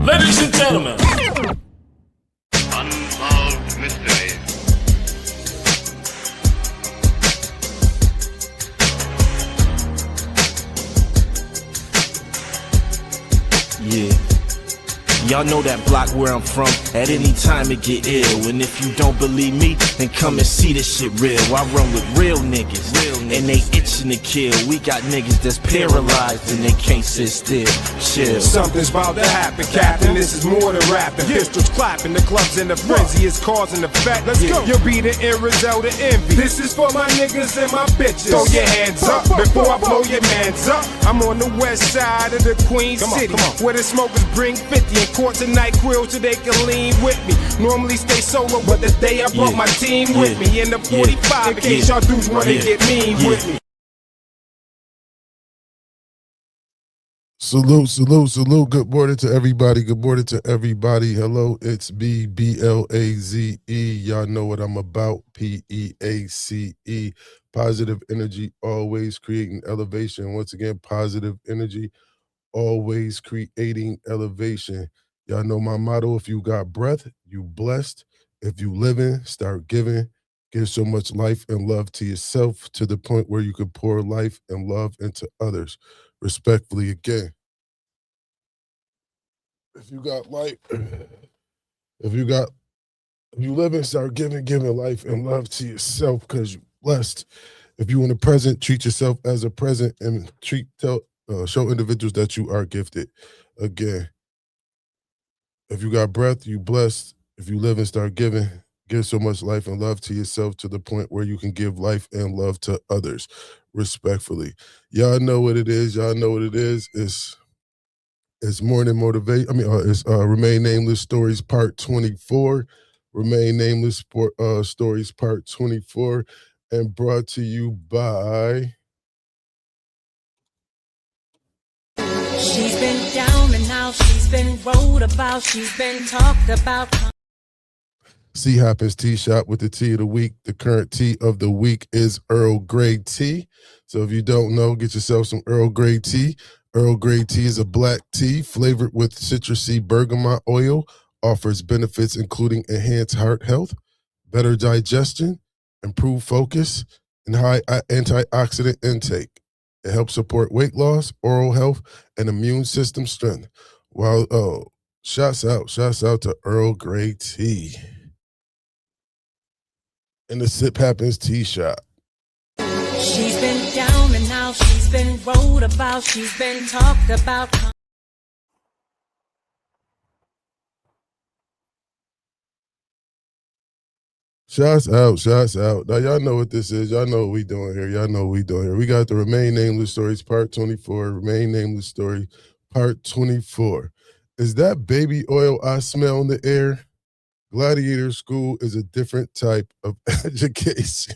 Ladies and gentlemen, Unsolved Mysteries. yeah. Y'all know that block where I'm from, at any time it get ill. And if you don't believe me, then come and see this shit real. I run with real niggas, and they itching to kill. We got niggas that's paralyzed and they can't sit still. Chill. Something's about to happen, Captain. This is more than rapping. Pistols clapping, the club's in the frenzy, it's cause and effect. Let's go. You'll be the end result of envy. This is for my niggas and my bitches. Throw your hands up before I blow your mans up. I'm on the west side of the Queen City, where the smokers bring 50 and court tonight grill so they can lean with me. Normally stay solo, but the day I brought my team with me in the 45 in case y'all dudes wanna get mean with me. Salute, salute, salute. Good morning to everybody. Good morning to everybody. Hello, it's me, B-L-A-Z-E. Y'all know what I'm about, P-E-A-C-E. Positive energy, always creating elevation. Once again, positive energy, always creating elevation. Y'all know my motto: if you got breath, you blessed. If you living, start giving. Give so much life and love to yourself to the point where you can pour life and love into others. Respectfully, again. If you got life, if you living, start giving life and love to yourself because you're blessed. If you want a present, treat yourself as a present and show individuals that you are gifted. Again, if you got breath, you blessed. If you live and start giving, give so much life and love to yourself to the point where you can give life and love to others, respectfully. Y'all know what it is. Y'all know what it is. It's morning motivation. It's Remain Nameless Stories Part 24. Remain Nameless Stories Part 24, and brought to you by. She's been down and out, she's been wrote about, she's been talked about. C Happens Tea Shop with the tea of the week. The current tea of the week is Earl Grey tea. So if you don't know, get yourself some Earl Grey tea. Earl Grey tea is a black tea flavored with citrusy bergamot oil, offers benefits including enhanced heart health, better digestion, improved focus, and high antioxidant intake. It helps support weight loss, oral health, and immune system strength. Shouts out to Earl Grey tea. In the Sip Happens Tea Shop. She's been down and out, she's been wrote about, she's been talked about. Shouts out. Now, y'all know what this is. Y'all know what we doing here. We got the Remain Nameless Stories Part 24. Remain Nameless Story Part 24. Is that baby oil I smell in the air? Gladiator school is a different type of education.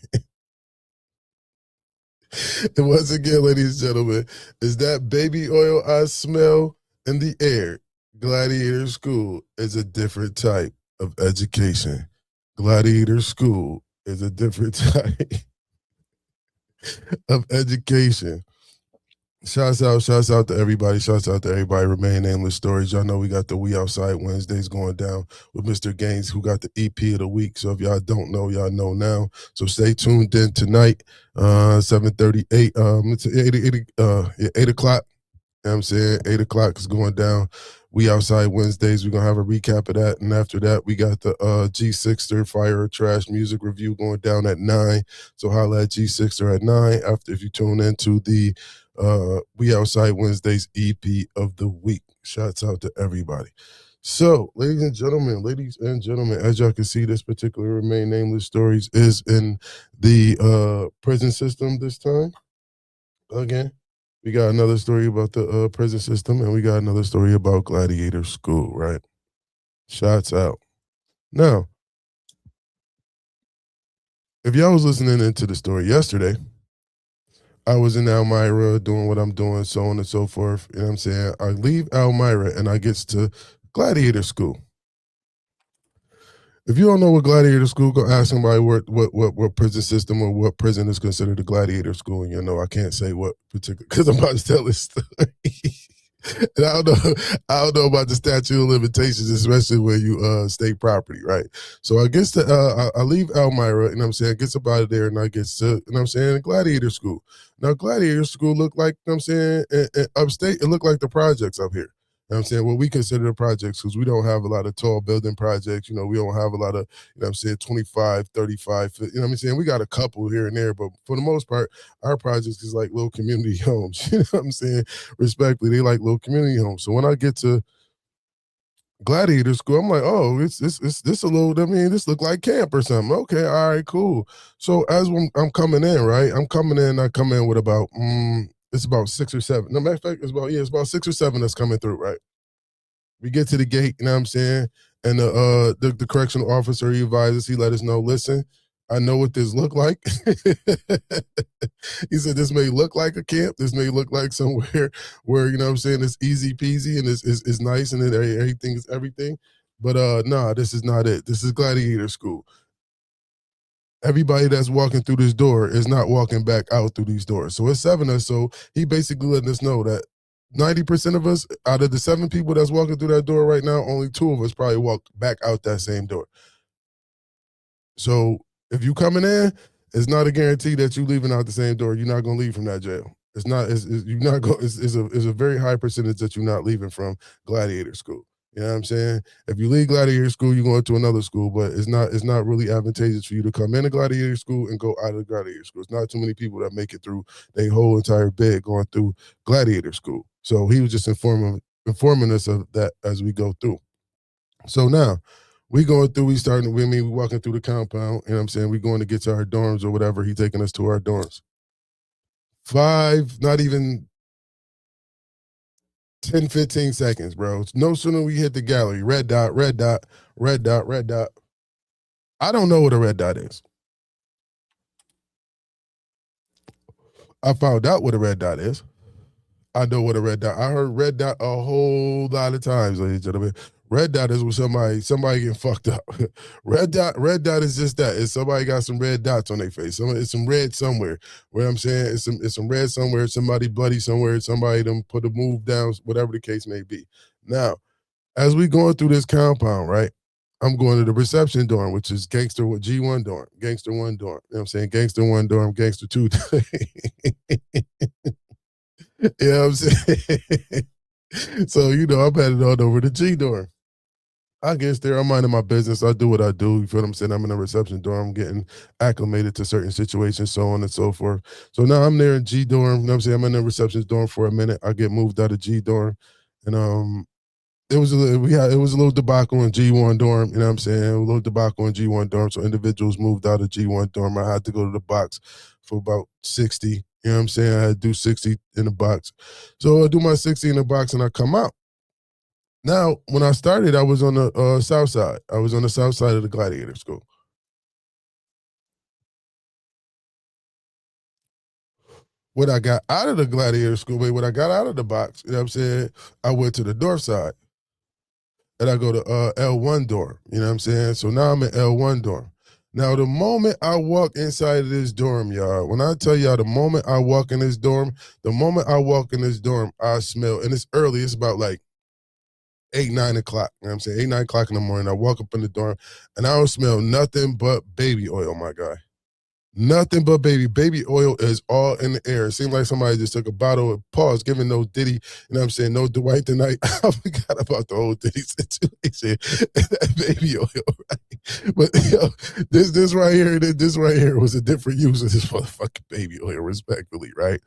And once again, ladies and gentlemen, is that baby oil I smell in the air? Gladiator school is a different type of education. Gladiator school is a different type of education. Shouts out to everybody. Remain Nameless Stories. Y'all know we got the We Outside Wednesdays going down with Mr. Gaines, who got the EP of the week. So if y'all don't know, y'all know now. So stay tuned in tonight, 7:38. It's 8 o'clock. You know what I'm saying? 8 o'clock is going down. We Outside Wednesdays. We're going to have a recap of that. And after that, we got the G6er Fire or Trash music review going down at 9. So holla at G6er at 9 after if you tune into the We Outside Wednesdays EP of the week. Shouts out to everybody. So, ladies and gentlemen, as y'all can see, this particular Remain Nameless Stories is in the prison system this time. Again. We got another story about the prison system, and we got another story about Gladiator School, right? Shots out. Now, if y'all was listening into the story yesterday, I was in Elmira doing what I'm doing, so on and so forth. You know what I'm saying? I leave Elmira, and I gets to Gladiator School. If you don't know what Gladiator School, go ask somebody what prison system or what prison is considered a Gladiator School. And you know, I can't say what particular, because I'm about to tell this story. And I don't know about the statute of limitations, especially when you state property, right? So I guess I leave Elmira, and I'm saying, I gets up out of there, and I get to, and I'm saying, Gladiator School. Now, Gladiator School looked like, I'm saying, upstate, it looked like the projects up here. You know what I'm saying? What we consider the projects, because we don't have a lot of tall building projects. You know, we don't have a lot of, you know what I'm saying, 25, 35, you know what I'm saying? We got a couple here and there, but for the most part, our projects is like little community homes. You know what I'm saying? Respectfully, they like little community homes. So when I get to Gladiator School, I'm like, oh, it's this a little, I mean, this look like camp or something. Okay, all right, cool. So as I'm coming in, right? I come in with about, it's about 6 or 7. No matter of fact, it's about 6 or 7 that's coming through, right? We get to the gate, you know what I'm saying? And the correctional officer, he advises, he let us know, listen, I know what this look like. He said, this may look like a camp. This may look like somewhere where, you know what I'm saying, it's easy peasy and it's nice and everything is everything. But nah, this is not it. This is Gladiator School. Everybody that's walking through this door is not walking back out through these doors. So it's 7 of us. So he basically letting us know that 90% of us, out of the 7 people that's walking through that door right now, only 2 of us probably walk back out that same door. So if you coming in, it's not a guarantee that you leaving out the same door. You're not gonna leave from that jail. It's not. You're not going. It's a very high percentage that you're not leaving from Gladiator School. You know what I'm saying? If you leave Gladiator School, you're going to another school, but it's not really advantageous for you to come into Gladiator School and go out of Gladiator School. It's not too many people that make it through their whole entire bid going through Gladiator School. So he was just informing us of that as we go through. So now we going through, we walking through the compound, and I'm saying we going to get to our dorms or whatever. He taking us to our dorms. 5, not even 10, 15 seconds, bro. No sooner we hit the gallery, red dot, red dot, red dot, red dot. I don't know what a red dot is. I found out what a red dot is. I know what a red dot. I heard red dot a whole lot of times, ladies and gentlemen. Red dot is when somebody getting fucked up. Red dot is just that. It's somebody got some red dots on their face. It's some red somewhere. Where I'm saying it's some red somewhere. Somebody bloody somewhere. Somebody them put a move down. Whatever the case may be. Now, as we going through this compound, right? I'm going to the reception dorm, which is gangster G1 dorm, gangster 1 dorm. You know what I'm saying? Gangster 1 dorm, gangster 2. You know what I'm saying? So, you know, I'm headed on over to G dorm. I guess there, I'm minding my business. I do what I do. You feel what I'm saying? I'm in a reception dorm, getting acclimated to certain situations, so on and so forth. So now I'm there in G dorm. You know what I'm saying? I'm in the reception dorm for a minute. I get moved out of G dorm. And it was a little debacle in G1 dorm, you know what I'm saying? A little debacle in G1 dorm. So individuals moved out of G1 dorm. I had to go to the box for about 60. You know what I'm saying? I had to do 60 in the box. So I do my 60 in the box and I come out. Now, when I started, I was on the south side. I was on the south side of the Gladiator School. When I got out of the Gladiator School, when I got out of the box, you know what I'm saying? I went to the north side. And I go to L1 dorm. You know what I'm saying? So now I'm in L1 dorm. Now, the moment I walk inside of this dorm, y'all, when I tell y'all the moment I walk in this dorm, I smell, and it's early, it's about like 8, 9 o'clock. You know what I'm saying? 8, 9 o'clock in the morning. I walk up in the dorm, and I don't smell nothing but baby oil, my guy. Nothing but baby oil is all in the air. It seemed like somebody just took a bottle of pause, giving no Diddy, you know what I'm saying, no Dwight tonight. I forgot about the whole Diddy situation. That baby oil, right? But this right here was a different use of this motherfucking baby oil, respectfully, right?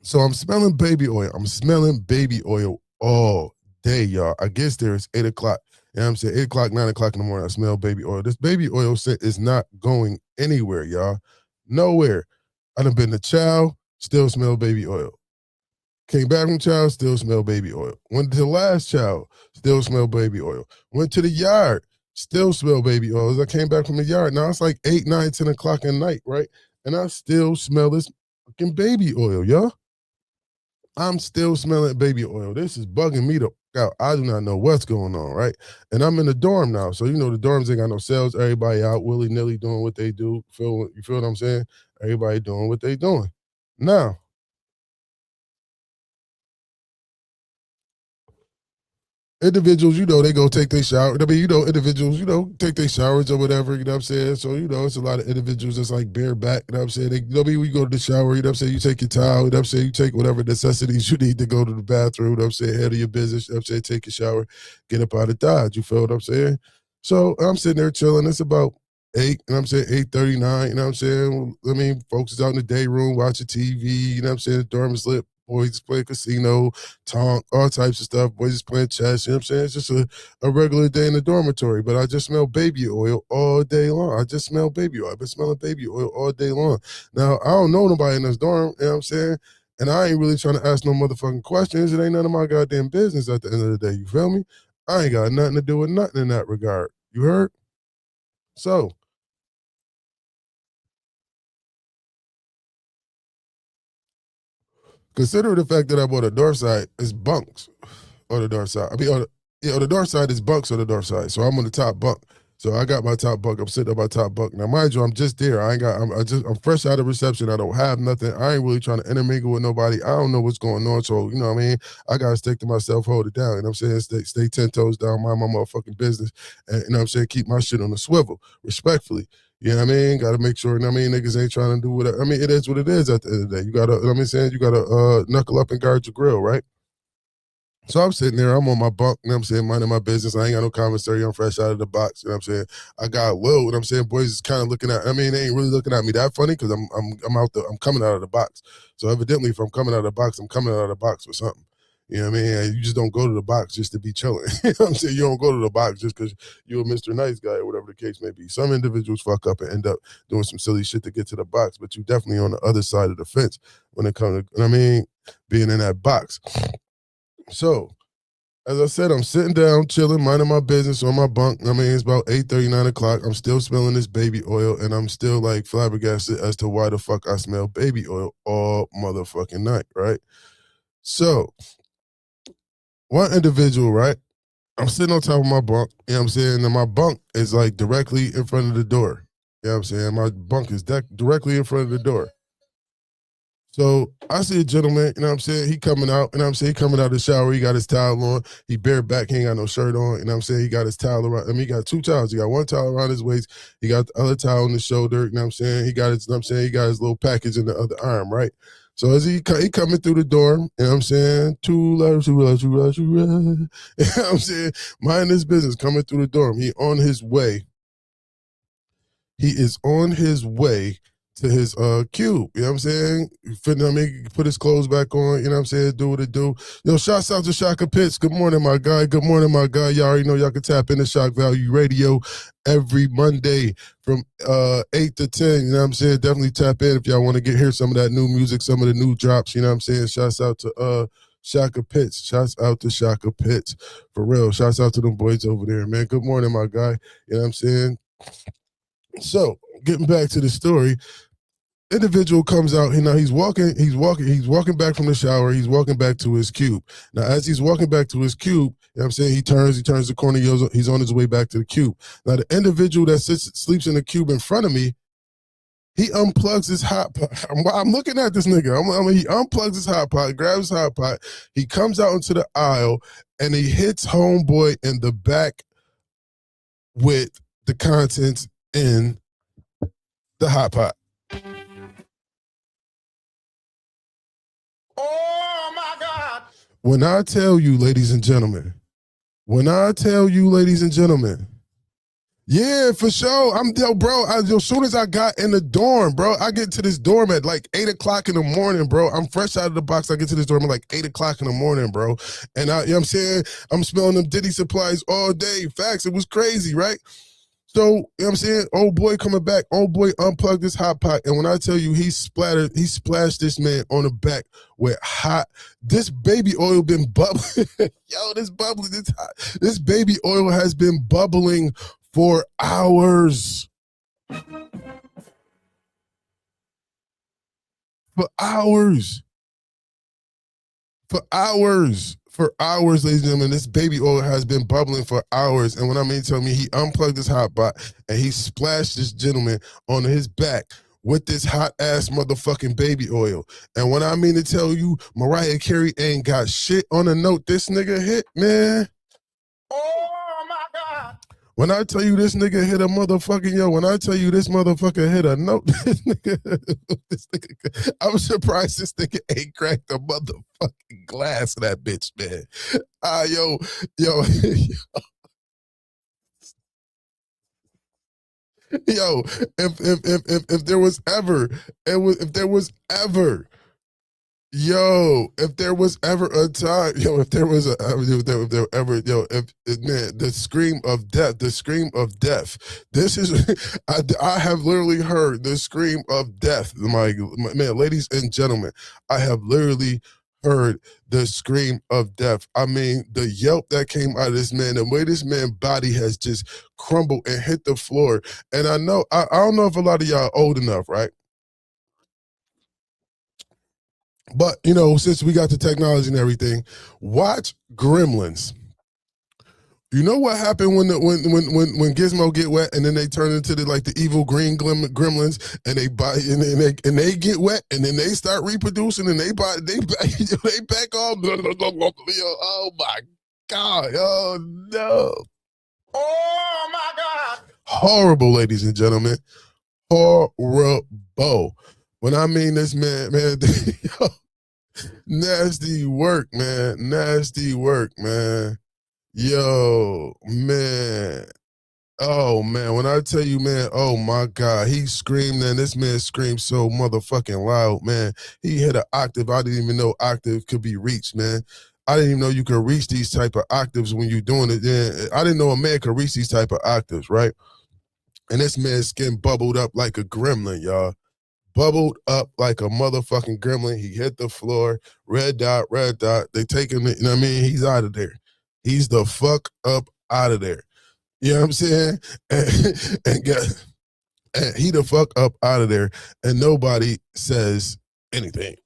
So I'm smelling baby oil. I'm smelling baby oil all day, y'all. I guess there is 8 o'clock. You know what I'm saying? 8 o'clock, 9 o'clock in the morning, I smell baby oil. This baby oil scent is not going anywhere, y'all. Nowhere. I done been to Chow, still smell baby oil. Came back from Chow, still smell baby oil. Went to the last Chow, still smell baby oil. Went to the yard, still smell baby oil. As I came back from the yard, now it's like 8, 9, 10 o'clock at night, right? And I still smell this fucking baby oil, y'all. I'm still smelling baby oil. This is bugging me the out. I do not know what's going on, right? And I'm in the dorm now. So, you know, the dorms ain't got no cells. Everybody out willy-nilly doing what they do. You feel what I'm saying? Everybody doing what they doing. Now, individuals, they go take their shower. I mean, individuals, take their showers or whatever, you know what I'm saying? So, it's a lot of individuals that's like bareback, you know what I'm saying? We go to the shower, you know what I'm saying? You take your towel, you know what I'm saying? You take whatever necessities you need to go to the bathroom, you know what I'm saying? Handle your business, you know what I'm saying? Take your shower, get up out of Dodge, you feel what I'm saying? So I'm sitting there chilling. It's about 8, you know what I'm saying? 8:39, you know what I'm saying? I mean, folks is out in the day room watching TV, you know what I'm saying? The dorm is lit. Boys is playing casino, tonk, all types of stuff. Boys is playing chess, you know what I'm saying? It's just a regular day in the dormitory, but I just smell baby oil all day long. I just smell baby oil. I've been smelling baby oil all day long. Now, I don't know nobody in this dorm, you know what I'm saying? And I ain't really trying to ask no motherfucking questions. It ain't none of my goddamn business at the end of the day, you feel me? I ain't got nothing to do with nothing in that regard. You heard? So, consider the fact that I bought a door side is bunks on the door side. I mean, on the door side is bunks on the door side. So I'm on the top bunk. So I got my top bunk. I'm sitting on my top bunk. Now, mind you, I'm just there. I'm fresh out of reception. I don't have nothing. I ain't really trying to intermingle with nobody. I don't know what's going on. So, you know what I mean? I got to stick to myself, hold it down. You know what I'm saying? Stay 10 toes down, mind my motherfucking business. And, you know what I'm saying? Keep my shit on the swivel, respectfully. You know what I mean? Got to make sure, you know what I mean? Niggas ain't trying to do whatever. I mean, it is what it is at the end of the day. You got to, you know what I'm saying? You got to knuckle up and guard your grill, right? So I'm sitting there, I'm on my bunk, you know what I'm saying, minding my business. I ain't got no commissary, I'm fresh out of the box, you know what I'm saying? I got Will, you know what I'm saying? Boys is kind of looking at, I mean, they ain't really looking at me that funny because I'm coming out of the box. So evidently, if I'm coming out of the box, I'm coming out of the box for something. You know what I mean? You just don't go to the box just to be chilling. You know what I'm saying? You don't go to the box just because you're a Mr. Nice Guy or whatever the case may be. Some individuals fuck up and end up doing some silly shit to get to the box, but you definitely on the other side of the fence when it comes to, you know what I mean, being in that box. So, as I said, I'm sitting down, chilling, minding my business on my bunk. I mean, it's about 8:30, 9 o'clock. I'm still smelling this baby oil, and I'm still like flabbergasted as to why the fuck I smell baby oil all motherfucking night, right? So, one individual, right? I'm sitting on top of my bunk, you know what I'm saying? And my bunk is like directly in front of the door. You know what I'm saying? My bunk is directly in front of the door. So I see a gentleman, you know what I'm saying? He coming out, you know what I'm saying? He coming out of the shower. He got his towel on. He bareback. He ain't got no shirt on. You know what I'm saying? He got his towel around. I mean, he got 2 towels. He got one towel around his waist. He got the other towel on his shoulder. You know what I'm saying? He got his, you know what I'm saying? He got his little package in the other arm, right? So as he coming through the door, you know what I'm saying? Two letters, two letters, two letters, two letters. You know what I'm saying? Mind his business, coming through the door. He on his way. He is on his way to his cube. You know what I'm saying? Fitting, I mean, put his clothes back on, you know what I'm saying? Do what it do. Yo, shouts out to Shaka Pitts. Good morning, my guy. Good morning, my guy. Y'all already know y'all can tap into Shock Value Radio every Monday from 8 to 10. You know what I'm saying? Definitely tap in if y'all want to hear some of that new music, some of the new drops. You know what I'm saying? Shouts out to Shaka Pitts. Shouts out to Shaka Pitts. For real. Shouts out to them boys over there, man. Good morning, my guy. You know what I'm saying? So, getting back to the story, individual comes out, you know, he's walking back from the shower, he's walking back to his cube. Now, as he's walking back to his cube, you know what I'm saying, he turns the corner, he's on his way back to the cube. Now, the individual that sleeps in the cube in front of me, he unplugs his hot pot. I'm looking at this nigga. He unplugs his hot pot, grabs his hot pot, he comes out into the aisle, and he hits homeboy in the back with the contents in the hot pot. Oh my God. When I tell you, ladies and gentlemen, yeah, for sure. As soon as I got in the dorm, bro, I get to this dorm at like 8 o'clock in the morning, bro. I'm fresh out of the box. I get to this dorm at like 8 o'clock in the morning, bro. And you know what I'm saying? I'm smelling them Diddy supplies all day. Facts, it was crazy, right? So, you know what I'm saying? Old boy coming back. Old boy unplugged this hot pot. And when I tell you he splashed this man on the back with this baby oil been bubbling. Yo, this baby oil has been bubbling for hours. For hours. For hours, ladies and gentlemen, this baby oil has been bubbling for hours. And when I mean tell me, he unplugged this hot pot and he splashed this gentleman on his back with this hot ass motherfucking baby oil. And when I mean to tell you, Mariah Carey ain't got shit on the note this nigga hit, man. Oh my God. When I tell you this nigga hit a motherfucking when I tell you this motherfucker hit a note, this nigga, I'm surprised this nigga ain't cracked a motherfucking glass of that bitch, man. Yo, yo, if there was ever, if there was ever if there was ever a time, if there was if there ever, man, the scream of death, this is, I have literally heard the scream of death, man, ladies and gentlemen, I have literally heard the scream of death. I mean, the yelp that came out of this man, the way this man's body has just crumbled and hit the floor, and I don't know if a lot of y'all are old enough, right? But since we got the technology and everything, watch Gremlins. You know what happened when Gizmo get wet and then they turn into the evil green gremlins and they get wet and then they start reproducing and they back off. Oh my God! Oh no! Oh my God! Horrible, ladies and gentlemen. Horrible. When I mean this, man, nasty work, man. Nasty work, man. Yo, man. Oh, man. When I tell you, man, oh, my God. He screamed, and this man screamed so motherfucking loud, man. He hit an octave. I didn't even know octave could be reached, man. I didn't even know you could reach these type of octaves when you're doing it. Yeah, I didn't know a man could reach these type of octaves, right? And this man's skin bubbled up like a gremlin, y'all. Bubbled up like a motherfucking gremlin. He hit the floor. Red dot. They take him, you know what I mean? He's out of there. He's the fuck up out of there. You know what I'm saying? And he the fuck up out of there. And nobody says anything.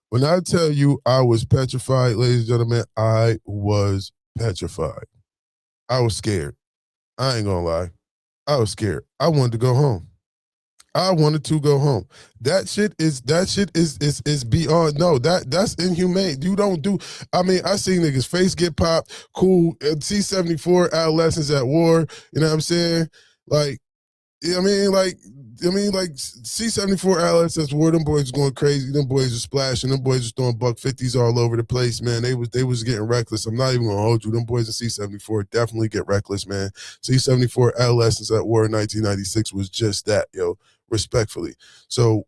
When I tell you I was petrified, ladies and gentlemen, I was petrified. I was scared. I ain't gonna lie. I was scared. I wanted to go home. I wanted to go home. That shit is beyond. No, that's inhumane. You don't do. I mean, I seen niggas face get popped. Cool. C-74 adolescents at war. You know what I'm saying? Like, I mean, C-74 adolescents at war. Them boys was going crazy. Them boys was splashing. Them boys was throwing $150s all over the place, man. They was getting reckless. I'm not even gonna hold you. Them boys in C-74 definitely get reckless, man. C-74 adolescents at war in 1996 was just that, yo. Respectfully. So,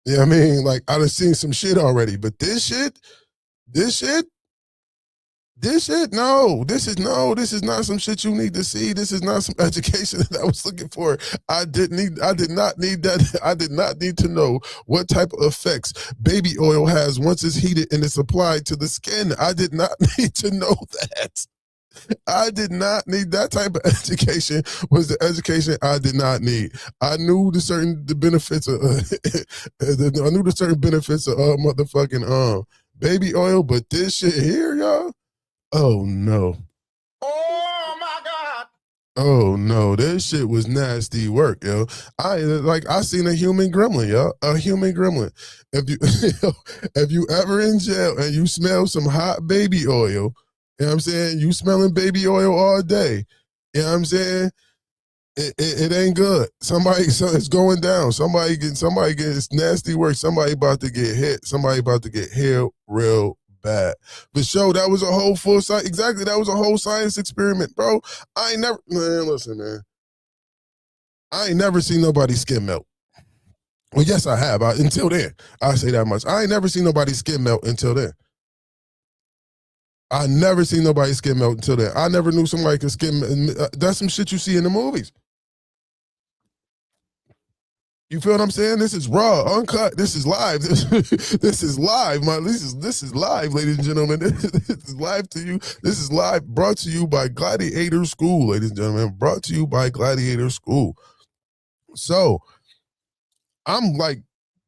you know what I mean? Like, I done seen some shit already, but this shit, no, this is not some shit you need to see. This is not some education that I was looking for. I did not need that. I did not need to know what type of effects baby oil has once it's heated and it's applied to the skin. I did not need to know that. I did not need that type of education. Was the education I did not need. I knew the benefits of motherfucking baby oil, but this shit here, y'all. Oh no. Oh my God. Oh no, this shit was nasty work, yo. I seen a human gremlin, yo. A human gremlin. If you ever in jail and you smell some hot baby oil, you know what I'm saying? You smelling baby oil all day. You know what I'm saying? It ain't good. It's going down. Somebody gets nasty work. Somebody about to get hit. Somebody about to get hit real bad. But show that was a whole full science. Exactly, that was a whole science experiment, bro. Listen, man. I ain't never seen nobody's skin melt. Well, yes, I have. Until then, I say that much. I ain't never seen nobody's skin melt until then. I never seen nobody skin melt until then. I never knew somebody could skin. That's some shit you see in the movies. You feel what I'm saying? This is raw, uncut. This is live. This is live, This is live, ladies and gentlemen. This is live to you. This is live, brought to you by Gladiator School, ladies and gentlemen. Brought to you by Gladiator School. So I'm like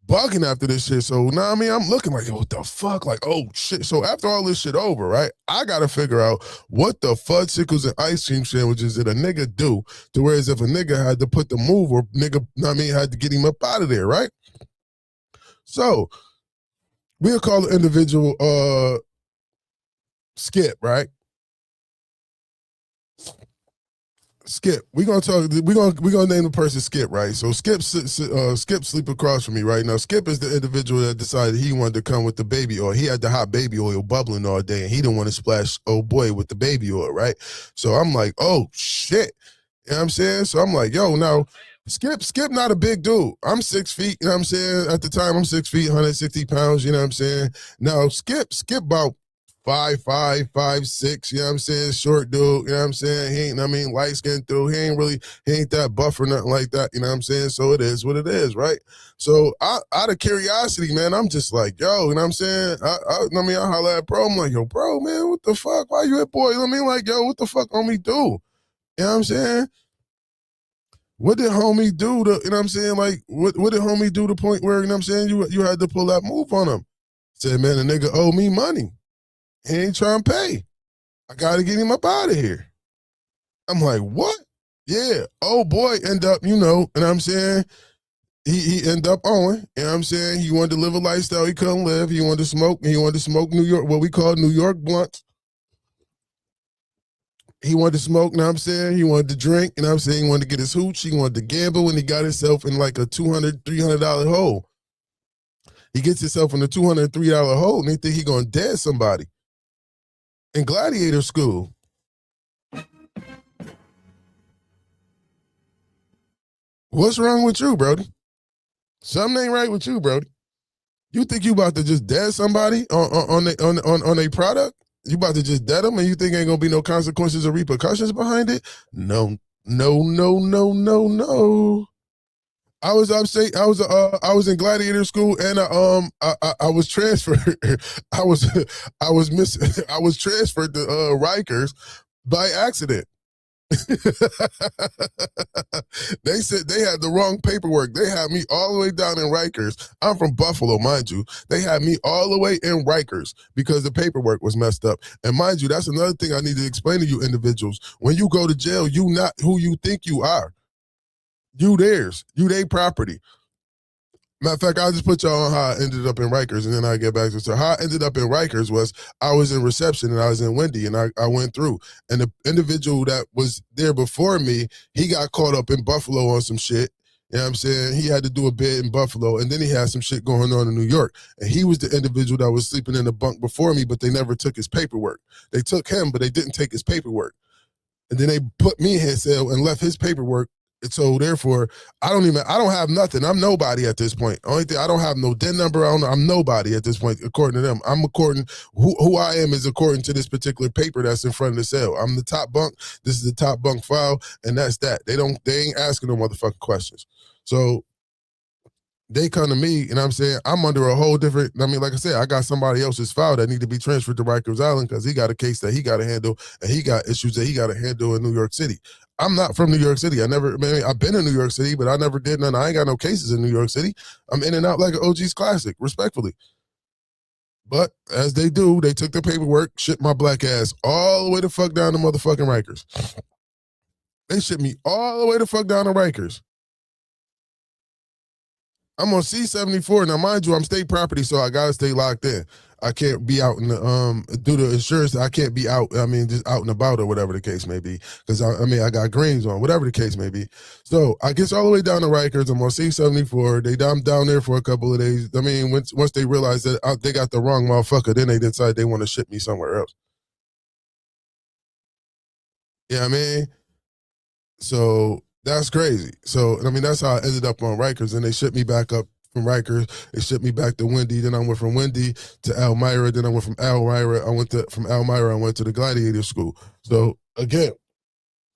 bugging after this shit. So now, I mean, I'm looking like, what the fuck? Like, oh shit. So after all this shit over, right? I gotta figure out what the fudgesicles and ice cream sandwiches did a nigga do to whereas if a nigga had to put the move or nigga, I mean, had to get him up out of there, right? So we'll call the individual Skip, right? Skip. We're gonna name the person Skip, right? So Skip sleep across from me right now. Skip is the individual that decided he wanted to come with the baby oil. He had the hot baby oil bubbling all day, and he didn't want to splash old boy with the baby oil, right? So I'm like, oh shit. You know what I'm saying? So I'm like, yo, now Skip not a big dude. I'm 6 feet, you know what I'm saying? At the time, I'm 6 feet, 160 pounds, you know what I'm saying? Now, Skip about 5'5", 5'6", you know what I'm saying? Short dude, you know what I'm saying? He ain't, I mean, light skinned dude. He ain't that buff or nothing like that, you know what I'm saying? So it is what it is, right? So out of curiosity, man, I'm just like, yo, you know what I'm saying? I holler at bro. I'm like, yo, bro, man, what the fuck? Why you at boy? You know what I mean? Like, yo, what the fuck on me do? You know what I'm saying? What did homie do to, you know what I'm saying? Like, what did homie do to the point where, you know what I'm saying, you had to pull that move on him? Said, man, the nigga owe me money. He ain't trying to pay. I got to get him up out of here. I'm like, what? Yeah. Oh, boy, end up, you know what I'm saying? He end up owing, you know what I'm saying? He wanted to live a lifestyle he couldn't live. He wanted to smoke New York, what we call New York blunts. He wanted to smoke, you know what I'm saying? He wanted to drink, you know what I'm saying? He wanted to get his hooch. He wanted to gamble, and he got himself in like a $200, $300 hole. He gets himself in a $203 hole, and he think he gonna dead somebody. In gladiator school. What's wrong with you, Brody? Something ain't right with you, Brody. You think you about to just dead somebody on a product? You about to just dead them, and you think ain't gonna be no consequences or repercussions behind it? No. I was upstate. I was in gladiator school, and I was transferred. I was transferred to Rikers by accident. They said they had the wrong paperwork. They had me all the way down in Rikers. I'm from Buffalo, mind you. They had me all the way in Rikers because the paperwork was messed up. And mind you, that's another thing I need to explain to you individuals. When you go to jail, you not who you think you are. You theirs. You their property. Matter of fact, I'll just put y'all on how I ended up in Rikers, and then I get back to it. So how I ended up in Rikers was I was in reception, and I was in Wendy, and I went through. And the individual that was there before me, he got caught up in Buffalo on some shit. You know what I'm saying? He had to do a bid in Buffalo, and then he had some shit going on in New York. And he was the individual that was sleeping in the bunk before me, but they never took his paperwork. They took him, but they didn't take his paperwork. And then they put me in his cell and left his paperwork. And so therefore, I don't have nothing. I'm nobody at this point. Only thing, I don't have no DIN number. I'm nobody at this point, according to them. I'm according, who I am is according to this particular paper that's in front of the cell. I'm the top bunk. This is the top bunk file, and that's that. They ain't asking no motherfucking questions. So they come to me, and I'm saying, I'm under a whole different, like I said, I got somebody else's file that need to be transferred to Rikers Island because he got a case that he got to handle, and he got issues that he got to handle in New York City. I'm not from New York City. I've been in New York City, but I never did none. I ain't got no cases in New York City. I'm in and out like an OG's Classic, respectfully. But as they do, they took the paperwork, shipped my black ass all the way the fuck down to motherfucking Rikers. They shipped me all the way the fuck down to Rikers. I'm on C-74. Now, mind you, I'm state property, so I gotta stay locked in. I can't be out in the, due to insurance, I can't be out, just out and about or whatever the case may be. Because, I got greens on, whatever the case may be. So, I get all the way down to Rikers. I'm on C-74. I'm down there for a couple of days. Once they realize that they got the wrong motherfucker, then they decide they want to ship me somewhere else. You know what I mean? So, that's crazy. So, that's how I ended up on Rikers. And they shipped me back up from Rikers. They shipped me back to Wendy. Then I went from Wendy to Elmira. Then I went from Elmira. From Elmira, I went to the gladiator school. So, again,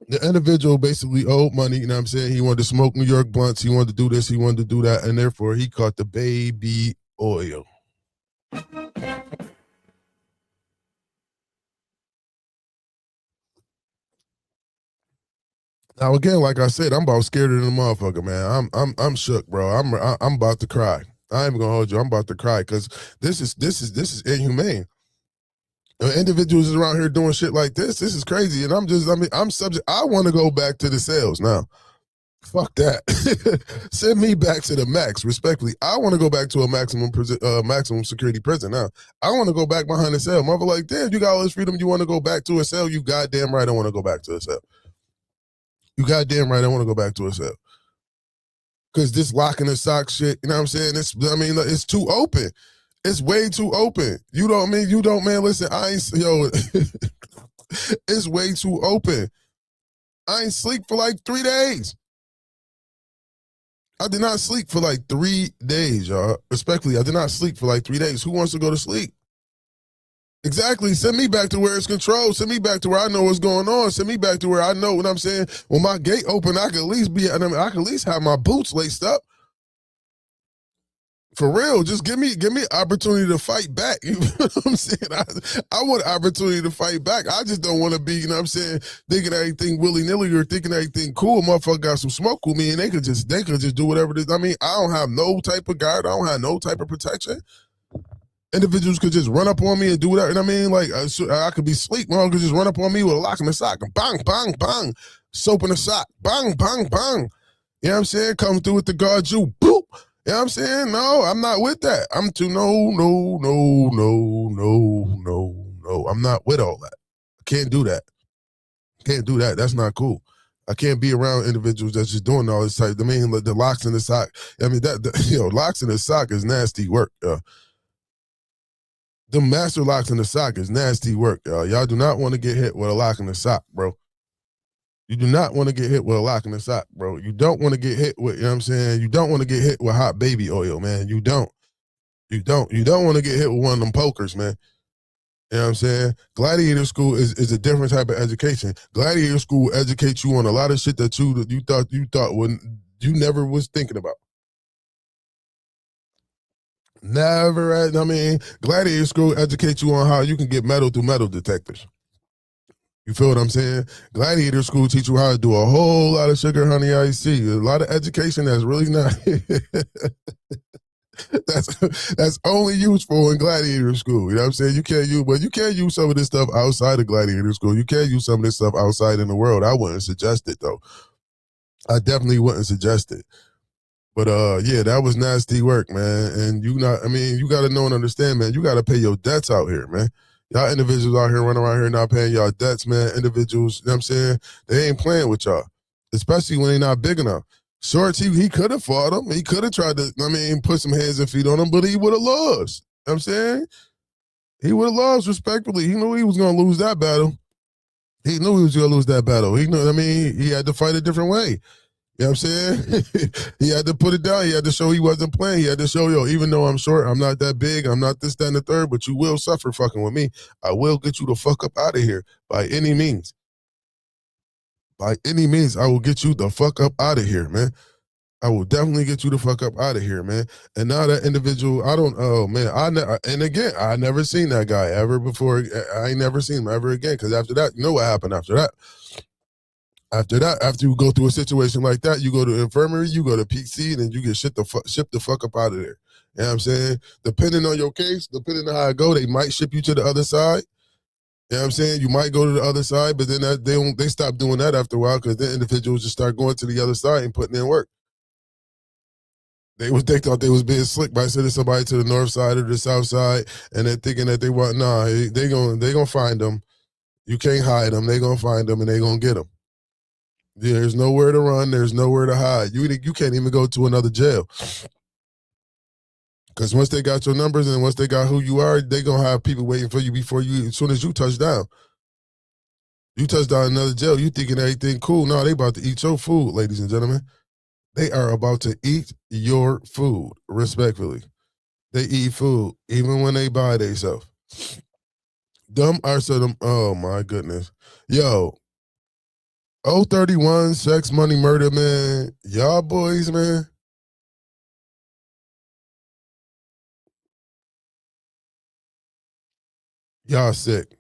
the individual basically owed money. You know what I'm saying? He wanted to smoke New York blunts. He wanted to do this. He wanted to do that. And therefore, he caught the baby oil. Now again, like I said, I'm about scared of the motherfucker, man. I'm shook, bro. I'm about to cry. I ain't even gonna hold you. I'm about to cry because this is inhumane. Individuals is around here doing shit like this. This is crazy, and I'm subject. I want to go back to the cells now. Fuck that. Send me back to the max. Respectfully, I want to go back to a maximum security prison now. I want to go back behind a cell. Mother, like, damn, you got all this freedom. You want to go back to a cell? You goddamn right. I want to go back to a cell. You goddamn right. I want to go back to a cell. Because this locking the sock shit, you know what I'm saying? It's too open. It's way too open. You know what I mean? You don't, man. Listen, it's way too open. I ain't sleep for like 3 days. I did not sleep for like 3 days, y'all. Respectfully, I did not sleep for like 3 days. Who wants to go to sleep? Exactly. Send me back to where it's controlled. Send me back to where I know what's going on. Send me back to where I know what I'm saying. When my gate open, I can at least I can at least have my boots laced up. For real, just give me opportunity to fight back. You know what I'm saying? I want opportunity to fight back. I just don't want to be, you know what I'm saying, thinking everything willy-nilly or thinking everything cool. Motherfucker got some smoke with me and they could just do whatever it is. I mean, I don't have no type of guard. I don't have no type of protection. Individuals could just run up on me and do whatever. And I mean, like, I could be asleep. Mom could just run up on me with a lock in the sock. Bang, bang, bang. Soap in the sock. Bang, bang, bang. You know what I'm saying? Come through with the guard you. Boop. You know what I'm saying? No, I'm not with that. I'm I'm not with all that. I can't do that. Can't do that. That's not cool. I can't be around individuals that's just doing all this type. I mean, the locks in the sock. I mean, locks in the sock is nasty work. The master locks in the sock is nasty work, y'all. Y'all do not want to get hit with a lock in the sock, bro. You do not want to get hit with a lock in the sock, bro. You don't want to get hit with, you know what I'm saying? You don't want to get hit with hot baby oil, man. You don't. You don't want to get hit with one of them pokers, man. You know what I'm saying? Gladiator school is a different type of education. Gladiator school educates you on a lot of shit that you thought when you never was thinking about. Never, I mean, Gladiator school educates you on how you can get metal through metal detectors. You feel what I'm saying? Gladiator school teach you how to do a whole lot of sugar, honey, iced tea. A lot of education that's really not that's only useful in gladiator school. You know what I'm saying? You can't use some of this stuff outside of gladiator school. You can't use some of this stuff outside in the world. I wouldn't suggest it though. I definitely wouldn't suggest it. But yeah, that was nasty work, man. And you gotta know and understand, man, you gotta pay your debts out here, man. Y'all individuals out here running around here not paying y'all debts, man. Individuals, you know what I'm saying? They ain't playing with y'all, especially when they not big enough. Shorts, he could have fought him. He could have tried to, put some hands and feet on him, but he would have lost. You know what I'm saying? He would have lost respectfully. He knew he was going to lose that battle. He knew he was going to lose that battle. He knew, he had to fight a different way. You know what I'm saying? He had to put it down. He had to show he wasn't playing. He had to show, even though I'm short, I'm not that big, I'm not this, that, and the third, but you will suffer fucking with me. I will get you the fuck up out of here by any means. By any means, I will get you the fuck up out of here, man. I will definitely get you the fuck up out of here, man. And now that individual, I never seen that guy ever before. I ain't never seen him ever again, because after that, you know what happened after that? After you go through a situation like that, you go to the infirmary, you go to PC, and then you get shipped the fuck up out of there. You know what I'm saying? Depending on your case, depending on how it go, they might ship you to the other side. You know what I'm saying? You might go to the other side, but then they stop doing that after a while, because then individuals just start going to the other side and putting in work. They thought they was being slick by sending somebody to the north side or the south side, and they're thinking that they gonna find them. You can't hide them. They gonna find them and they gonna get them. There's nowhere to run. There's nowhere to hide. You can't even go to another jail. Because once they got your numbers and once they got who you are, they going to have people waiting for you as soon as you touch down. You touch down another jail, you thinking everything cool. No, they about to eat your food, ladies and gentlemen. They are about to eat your food, respectfully. They eat food, even when they buy themselves. Oh my goodness. Yo, 031, sex, money, murder, man. Y'all boys, man. Y'all sick.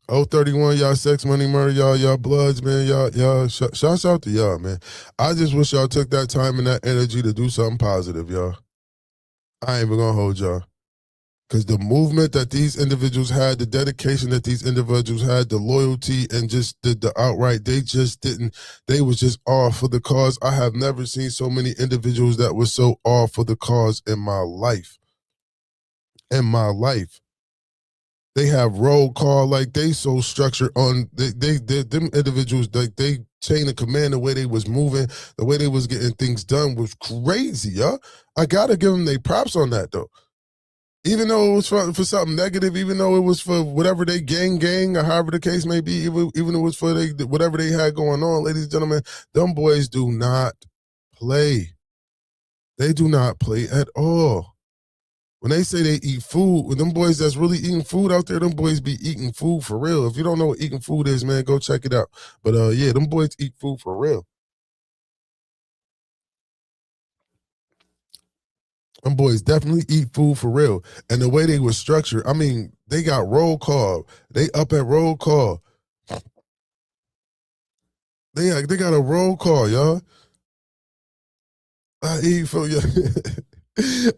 031, y'all sex, money, murder, y'all bloods, man. Y'all, shouts out to y'all, man. I just wish y'all took that time and that energy to do something positive, y'all. I ain't even gonna hold y'all. Because the movement that these individuals had, the dedication that these individuals had, the loyalty and just the outright, they just didn't, they was just all for the cause. I have never seen so many individuals that were so all for the cause in my life. In my life. They have roll call, like they so structured on, them individuals, like they chain of command, the way they was moving, the way they was getting things done was crazy, y'all. I gotta give them their props on that though. Even though it was for something negative, even though it was for whatever they gang, or however the case may be, even it was for whatever they had going on, ladies and gentlemen, them boys do not play. They do not play at all. When they say they eat food, when them boys that's really eating food out there, them boys be eating food for real. If you don't know what eating food is, man, go check it out. But yeah, them boys eat food for real. Them boys definitely eat food for real. And the way they were structured, I mean, they got roll call. They up at roll call. They got a roll call, y'all. I eat food.